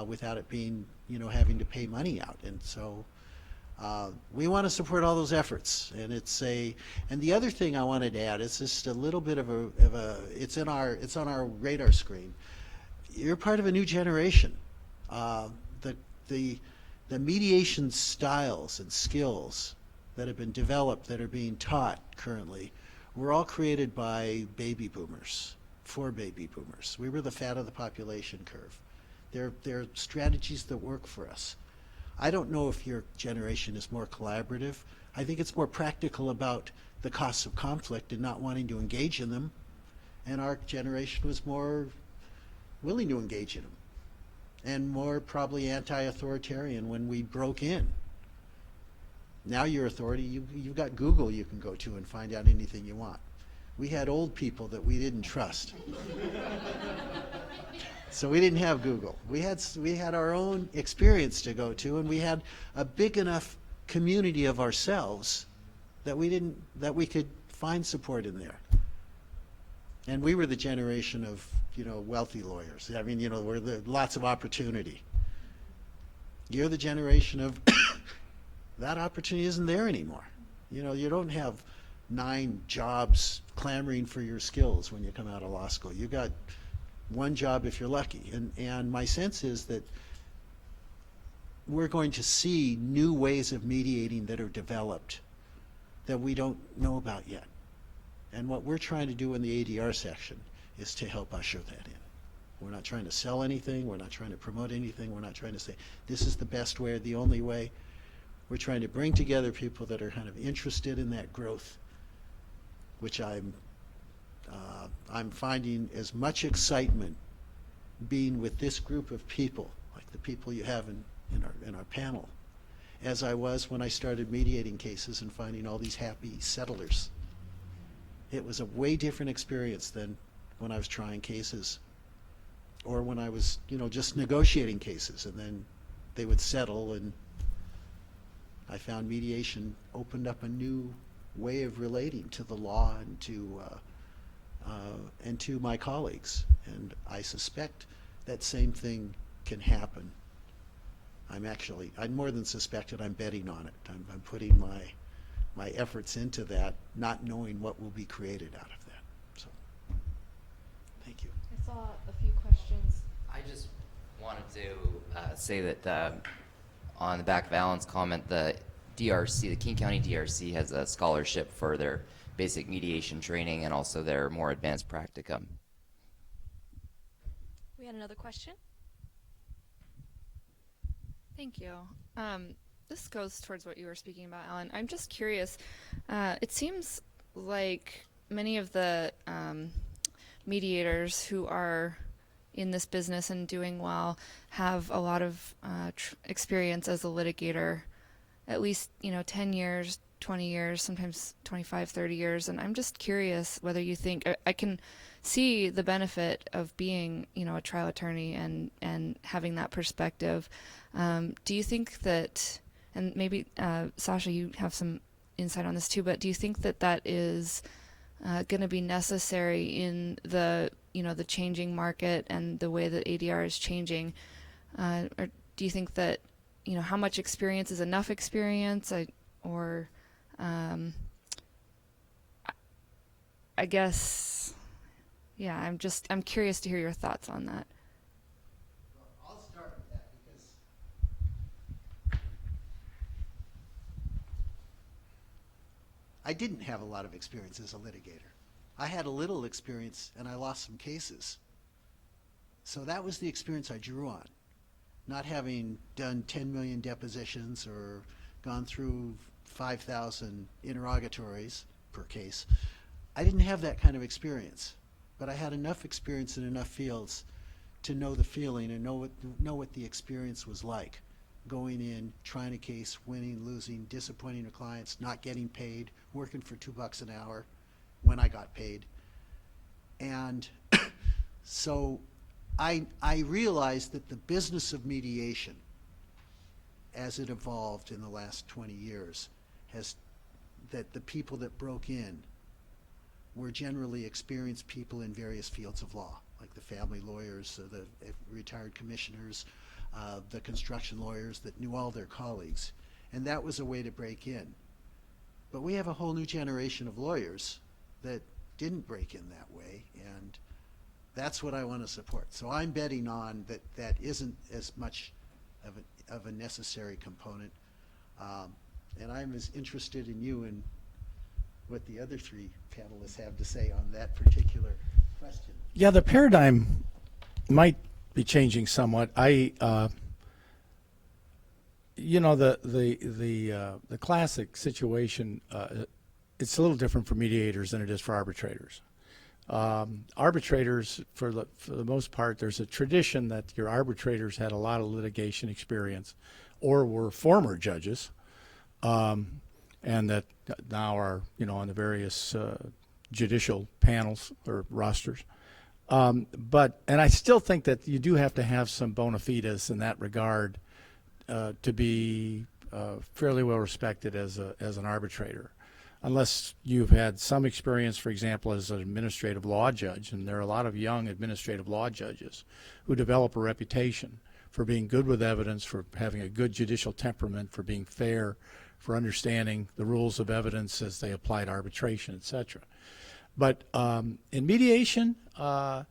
without it being, having to pay money out. And so we want to support all those efforts. And and the other thing I wanted to add is just a little bit of it's on our radar screen. You're part of a new generation. The mediation styles and skills that have been developed, that are being taught currently, were all created by baby boomers, for baby boomers. We were the fat of the population curve. They're strategies that work for us. I don't know if your generation is more collaborative. I think it's more practical about the costs of conflict and not wanting to engage in them. And our generation was more willing to engage in them, and more probably anti-authoritarian when we broke in. Now your authority, you've got Google you can go to and find out anything you want. We had old people that we didn't trust. So we didn't have Google. We had our own experience to go to, and we had a big enough community of ourselves that we could find support in there. And we were the generation of, wealthy lawyers. I mean, we're lots of opportunity. You're the generation of that opportunity isn't there anymore. You don't have 9 jobs clamoring for your skills when you come out of law school. You got one job if you're lucky. And my sense is that we're going to see new ways of mediating that are developed that we don't know about yet. And what we're trying to do in the ADR section is to help usher that in. We're not trying to sell anything. We're not trying to promote anything. We're not trying to say this is the best way or the only way. We're trying to bring together people that are kind of interested in that growth, which I'm finding as much excitement being with this group of people, like the people you have in our panel, as I was when I started mediating cases and finding all these happy settlers. It was a way different experience than when I was trying cases or when I was, just negotiating cases, and then they would settle, and I found mediation opened up a new way of relating to the law and to my colleagues. And I suspect that same thing can happen. I'm more than suspected, I'm betting on it. I'm putting my efforts into that, not knowing what will be created out of that. So, thank you. I saw a few questions. I just wanted to say that on the back of Alan's comment, the DRC, the King County DRC, has a scholarship for their basic mediation training and also their more advanced practicum. We had another question. Thank you. This goes towards what you were speaking about, Alan. I'm just curious. It seems like many of the mediators who are in this business and doing well have a lot of experience as a litigator, at least 10 years, 20 years, sometimes 25, 30 years. And I'm just curious whether you think I can see the benefit of being a trial attorney and having that perspective. Do you think that, and maybe Sasha, you have some insight on this too, but do you think that that is going to be necessary in the the changing market and the way that ADR is changing, or do you think that how much experience is enough experience, or I guess, yeah, I'm curious to hear your thoughts on that. Well, I'll start with that because I didn't have a lot of experience as a litigator. I had a little experience and I lost some cases. So that was the experience I drew on. Not having done 10 million depositions or gone through 5,000 interrogatories per case, I didn't have that kind of experience. But I had enough experience in enough fields to know the feeling and know what the experience was like. Going in, trying a case, winning, losing, disappointing your clients, not getting paid, working for $2 an hour when I got paid. And so I realized that the business of mediation, as it evolved in the last 20 years, that the people that broke in were generally experienced people in various fields of law, like the family lawyers, the retired commissioners, the construction lawyers that knew all their colleagues. And that was a way to break in. But we have a whole new generation of lawyers that didn't break in that way, and that's what I want to support. So I'm betting on that isn't as much of a necessary component. And I'm as interested in you and what the other 3 panelists have to say on that particular question. Yeah, the paradigm might be changing somewhat. The classic situation, it's a little different for mediators than it is for arbitrators. Arbitrators, for the most part, there's a tradition that your arbitrators had a lot of litigation experience or were former judges, and that now are on the various judicial panels or rosters. And I still think that you do have to have some bona fides in that regard to be fairly well respected as an arbitrator, unless you've had some experience, for example, as an administrative law judge. And there are a lot of young administrative law judges who develop a reputation for being good with evidence, for having a good judicial temperament, for being fair, for understanding the rules of evidence as they apply to arbitration, etc. But in mediation, I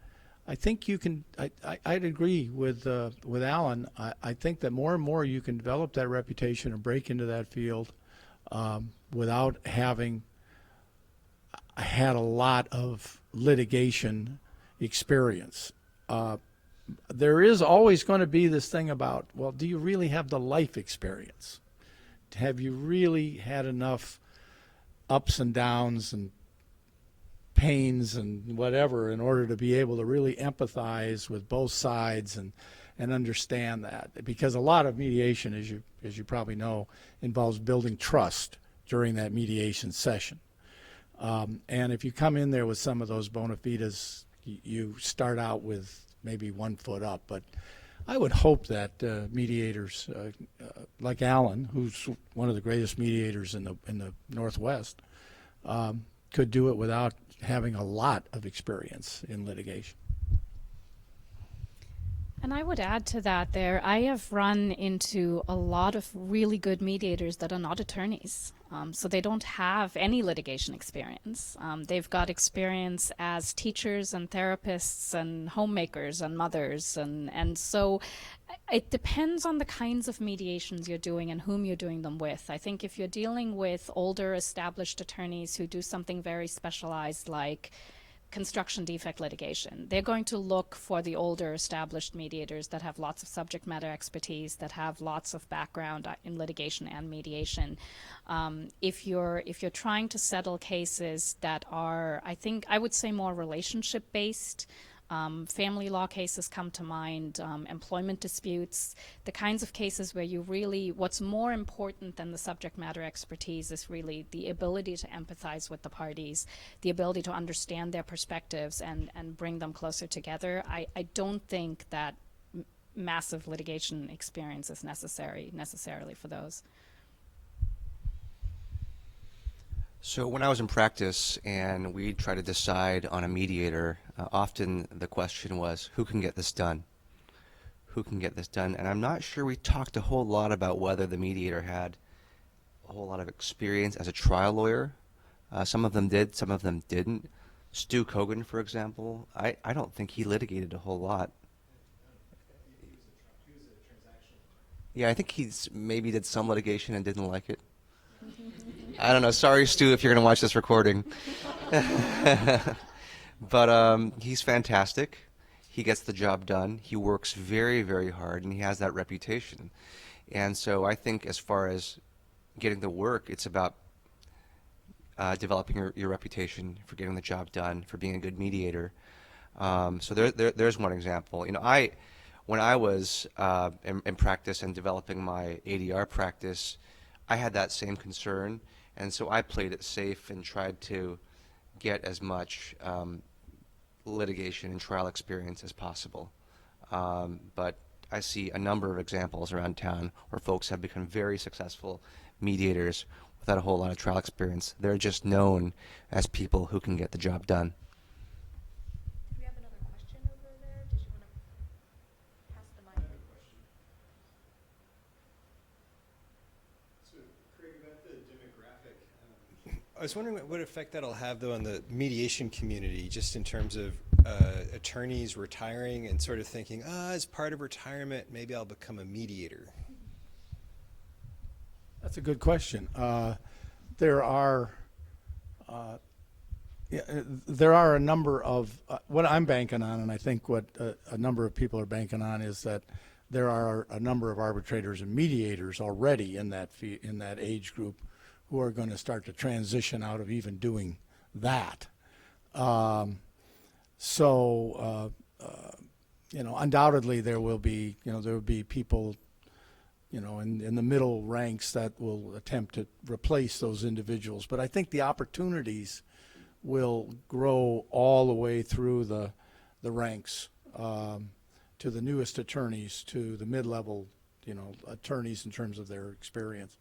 think you can. I'd agree with Alan. I think that more and more you can develop that reputation and break into that field without having had a lot of litigation experience. There is always going to be this thing about, well, do you really have the life experience? Have you really had enough ups and downs and pains and whatever in order to be able to really empathize with both sides and understand that? Because a lot of mediation, as you probably know, involves building trust during that mediation session. And if you come in there with some of those bona fides, you start out with maybe 1 foot up. But I would hope that mediators like Alan, who's one of the greatest mediators in the Northwest, could do it without having a lot of experience in litigation. And I would add to that there, I have run into a lot of really good mediators that are not attorneys. So they don't have any litigation experience. They've got experience as teachers and therapists and homemakers and mothers. And so it depends on the kinds of mediations you're doing and whom you're doing them with. I think if you're dealing with older established attorneys who do something very specialized like construction defect litigation, they're going to look for the older established mediators that have lots of subject matter expertise, that have lots of background in litigation and mediation. If you're trying to settle cases that are, I would say, more relationship based, family law cases come to mind, employment disputes, the kinds of cases where you really, what's more important than the subject matter expertise is really the ability to empathize with the parties, the ability to understand their perspectives and bring them closer together. I don't think that massive litigation experience is necessarily for those. So when I was in practice and we tried to decide on a mediator, often the question was, who can get this done? Who can get this done? And I'm not sure we talked a whole lot about whether the mediator had a whole lot of experience as a trial lawyer. Some of them did, some of them didn't. Stu Kogan, for example, I don't think he litigated a whole lot. Yeah, I think he's maybe did some litigation and didn't like it. I don't know. Sorry, Stu, if you're going to watch this recording. But he's fantastic. He gets the job done. He works very, very hard, and he has that reputation. And so I think as far as getting the work, it's about developing your reputation for getting the job done, for being a good mediator. So there's one example. You know, when I was in practice and developing my ADR practice, I had that same concern, and so I played it safe and tried to get as much litigation and trial experience as possible. But I see a number of examples around town where folks have become very successful mediators without a whole lot of trial experience. They're just known as people who can get the job done. Do we have another question over there? Did you want to pass the mic? So, Craig, about the demographic, I was wondering what effect that'll have, though, on the mediation community, just in terms of attorneys retiring and sort of thinking, as part of retirement, maybe I'll become a mediator. That's a good question. There are a number of what I'm banking on, and I think what a number of people are banking on is that there are a number of arbitrators and mediators already in that age group who are going to start to transition out of even doing that. Undoubtedly there will be people, in the middle ranks that will attempt to replace those individuals. But I think the opportunities will grow all the way through the the ranks, to the newest attorneys, to the mid-level, attorneys in terms of their experience,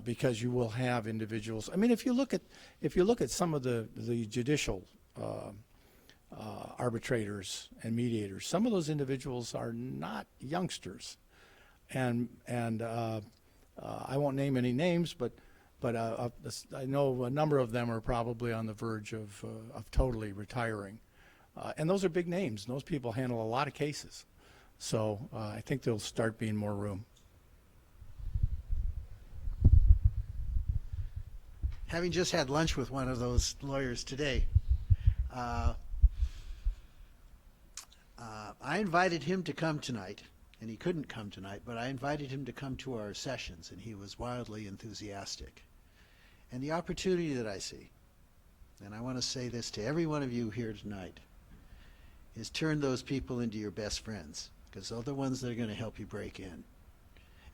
because you will have individuals. I mean, if you look at some of the judicial arbitrators and mediators, some of those individuals are not youngsters, and I won't name any names, but I know a number of them are probably on the verge of totally retiring. And those are big names. Those people handle a lot of cases. So I think there'll start being more room. Having just had lunch with one of those lawyers today, I invited him to come tonight, and he couldn't come tonight, but I invited him to come to our sessions, and he was wildly enthusiastic. And the opportunity that I see, and I want to say this to every one of you here tonight, is turn those people into your best friends, because they're the ones that are going to help you break in.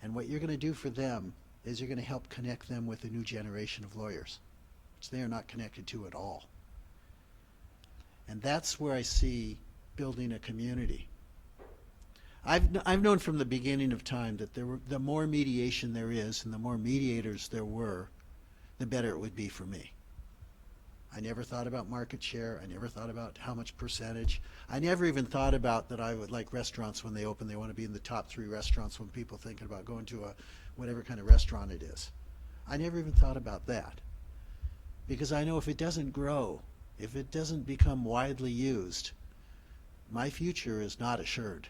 And what you're going to do for them is you're going to help connect them with a new generation of lawyers, which they are not connected to at all. And that's where I see building a community. I've known from the beginning of time that the more mediation there is and the more mediators there were, the better it would be for me. I never thought about market share. I never thought about how much percentage. I never even thought about that I would like restaurants when they open. They want to be in the top 3 restaurants when people thinking about going to whatever kind of restaurant it is. I never even thought about that, because I know if it doesn't grow, if it doesn't become widely used, my future is not assured.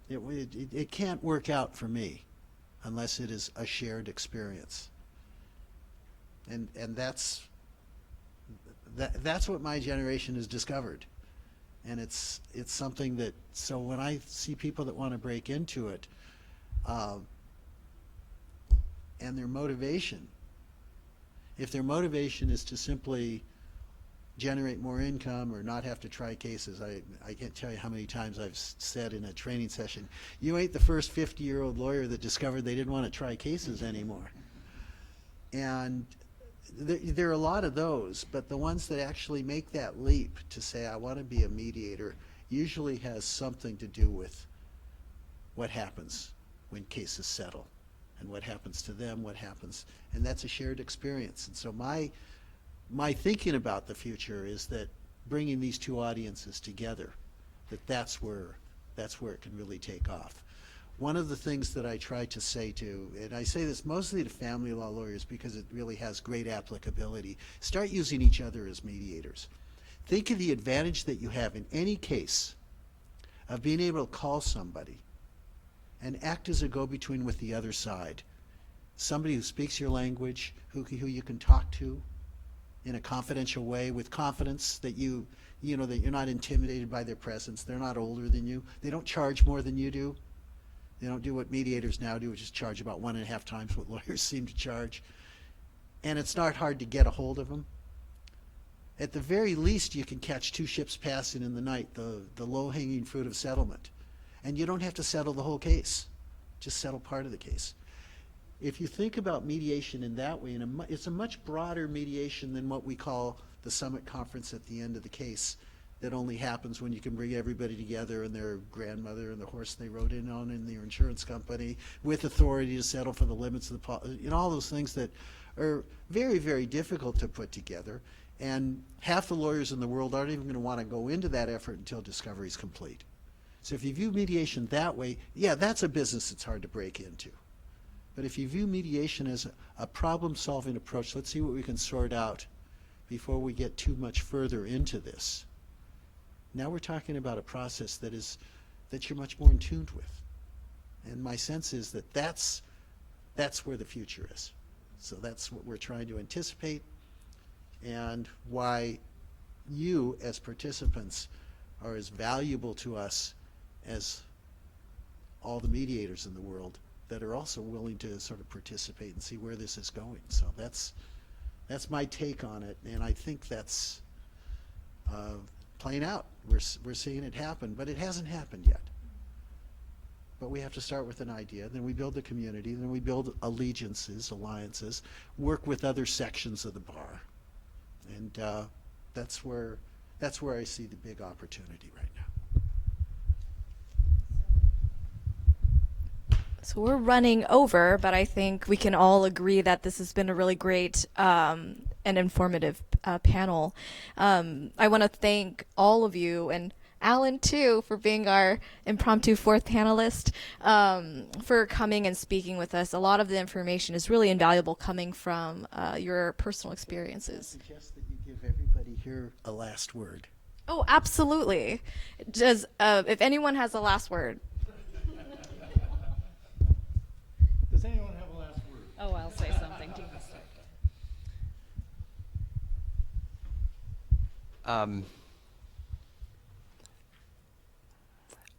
It can't work out for me unless it is a shared experience. And that's what my generation has discovered. And it's something that, so when I see people that want to break into it, and their motivation, if their motivation is to simply generate more income or not have to try cases, I can't tell you how many times I've said in a training session, you ain't the first 50-year-old lawyer that discovered they didn't want to try cases anymore. And there are a lot of those, but the ones that actually make that leap to say, I want to be a mediator, usually has something to do with what happens when cases settle and what happens to them, what happens, and that's a shared experience. And so my thinking about the future is that bringing these two audiences together, that's where it can really take off. One of the things that I try to say to, and I say this mostly to family law lawyers because it really has great applicability, start using each other as mediators. Think of the advantage that you have in any case of being able to call somebody and act as a go-between with the other side. Somebody who speaks your language, who you can talk to in a confidential way with confidence that that you're not intimidated by their presence. They're not older than you. They don't charge more than you do. They don't do what mediators now do, which is charge about 1.5 times what lawyers seem to charge. And it's not hard to get a hold of them. At the very least, you can catch 2 ships passing in the night, the low-hanging fruit of settlement. And you don't have to settle the whole case. Just settle part of the case. If you think about mediation in that way, it's a much broader mediation than what we call the summit conference at the end of the case, that only happens when you can bring everybody together and their grandmother and the horse they rode in on in their insurance company with authority to settle for the limits of the all those things that are very, very difficult to put together. And half the lawyers in the world aren't even going to want to go into that effort until discovery is complete. So if you view mediation that way, yeah, that's a business that's hard to break into. But if you view mediation as a problem-solving approach, let's see what we can sort out before we get too much further into this. Now we're talking about a process that you're much more in tune with. And my sense is that that's where the future is. So that's what we're trying to anticipate, and why you as participants are as valuable to us as all the mediators in the world that are also willing to sort of participate and see where this is going. So that's my take on it, and I think that's playing out. We're seeing it happen, but it hasn't happened yet. But we have to start with an idea, then we build the community, then we build allegiances, alliances, work with other sections of the bar, and that's where That's where I see the big opportunity right now. So we're running over, but I think we can all agree that this has been a really great and informative panel. I want to thank all of you, and Alan too, for being our impromptu fourth panelist, for coming and speaking with us. A lot of the information is really invaluable coming from your personal experiences. I suggest that you give everybody here a last word. Oh, absolutely. Does if anyone has a last word? Does anyone have a last word? Oh, I'll say something. Do you want to start?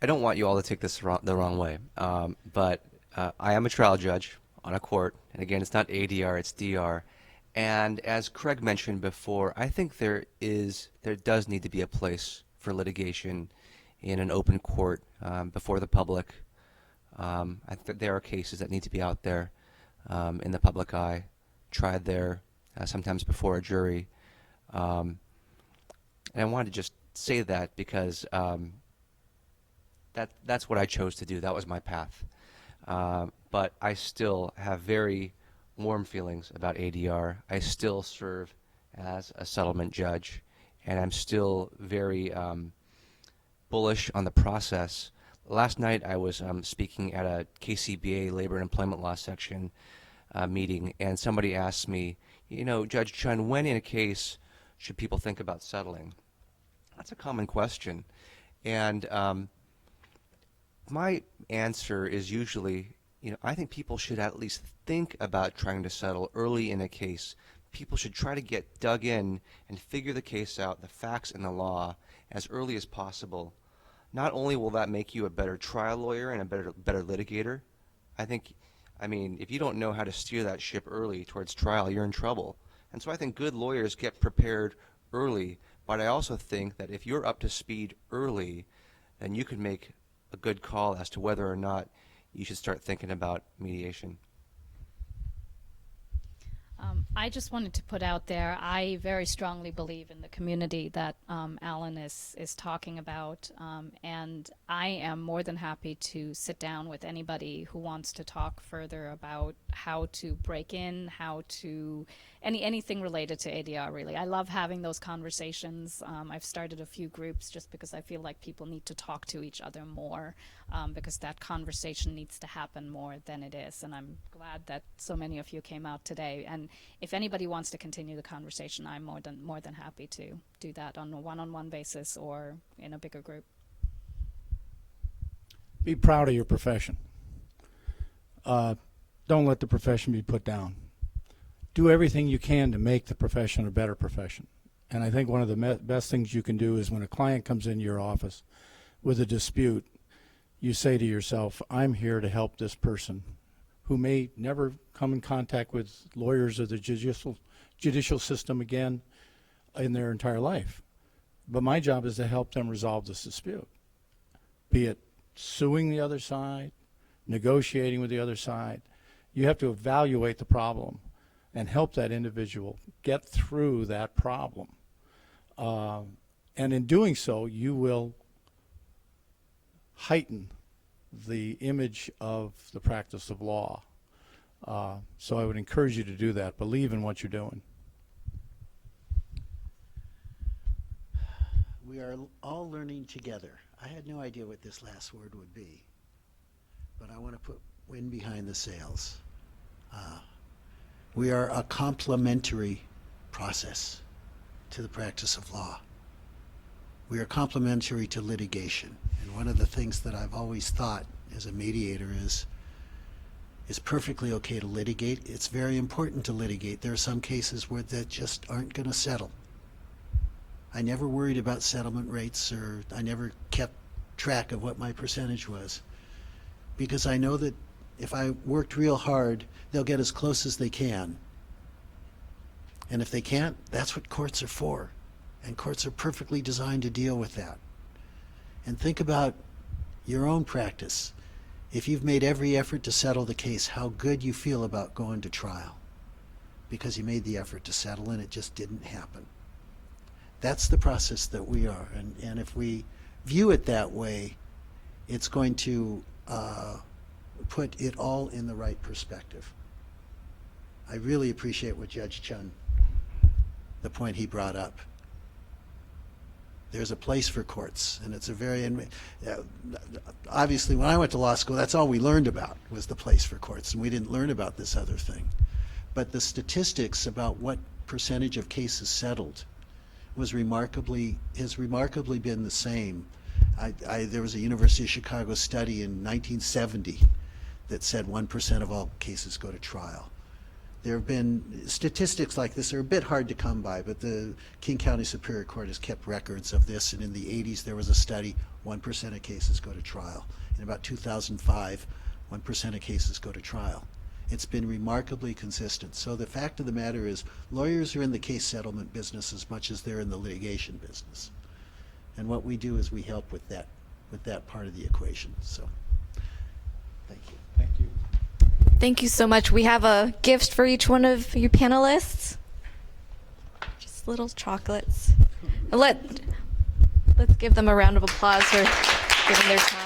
I don't want you all to take this the wrong way, but I am a trial judge on a court, and again, it's not ADR, it's DR. And as Craig mentioned before, I think there does need to be a place for litigation in an open court before the public. I think there are cases that need to be out there in the public eye, tried there, sometimes before a jury. And I wanted to just say that because that's what I chose to do. That was my path. But I still have very warm feelings about ADR. I still serve as a settlement judge, and I'm still very bullish on the process. Last night I was speaking at a KCBA Labor and Employment Law Section meeting, and somebody asked me, you know, Judge Chun, when in a case should people think about settling? That's a common question. And my answer is usually, you know, I think people should at least think about trying to settle early in a case. People should try to get dug in and figure the case out, the facts and the law, as early as possible. Not only will that make you a better trial lawyer and a better litigator, I mean, if you don't know how to steer that ship early towards trial, you're in trouble. And so I think good lawyers get prepared early, but I also think that if you're up to speed early, then you can make a good call as to whether or not you should start thinking about mediation. I just wanted to put out there, I very strongly believe in the community that Alan is talking about, and I am more than happy to sit down with anybody who wants to talk further about how to break in, how to, anything related to ADR, really. I love having those conversations. I've started a few groups just because I feel like people need to talk to each other more, because that conversation needs to happen more than it is, and I'm glad that so many of you came out today. And if anybody wants to continue the conversation, I'm more than happy to do that on a one-on-one basis or in a bigger group. Be proud of your profession. Don't let the profession be put down. Do everything you can to make the profession a better profession. And I think one of the best things you can do is when a client comes into your office with a dispute, you say to yourself, I'm here to help this person who may never come in contact with lawyers or the judicial system again in their entire life. But my job is to help them resolve this dispute, be it suing the other side, negotiating with the other side. You have to evaluate the problem and help that individual get through that problem. And in doing so, you will heighten the image of the practice of law. So I would encourage you to do that. Believe in what you're doing. We are all learning together. I had no idea what this last word would be, but I want to put wind behind the sails. We are a complementary process to the practice of law. We are complementary to litigation. And one of the things that I've always thought as a mediator is it's perfectly okay to litigate. It's very important to litigate. There are some cases where that just aren't going to settle. I never worried about settlement rates, or I never kept track of what my percentage was, because I know that if I worked real hard, they'll get as close as they can. And if they can't, that's what courts are for. And courts are perfectly designed to deal with that. And think about your own practice. If you've made every effort to settle the case, how good you feel about going to trial because you made the effort to settle and it just didn't happen. That's the process that we are. And if we view it that way, it's going to put it all in the right perspective. I really appreciate what Judge Chun, the point he brought up. There's a place for courts, and it's a very, obviously when I went to law school, that's all we learned about was the place for courts, and we didn't learn about this other thing. But the statistics about what percentage of cases settled has remarkably been the same. There was a University of Chicago study in 1970 that said 1% of all cases go to trial. There have been statistics like this. They're a bit hard to come by, but the King County Superior Court has kept records of this, and in the 80s there was a study, 1% of cases go to trial. In about 2005, 1% of cases go to trial. It's been remarkably consistent. So the fact of the matter is, lawyers are in the case settlement business as much as they're in the litigation business. And what we do is we help with that part of the equation. So, thank you. Thank you. Thank you so much. We have a gift for each one of your panelists. Just little chocolates. Let's give them a round of applause for giving their time.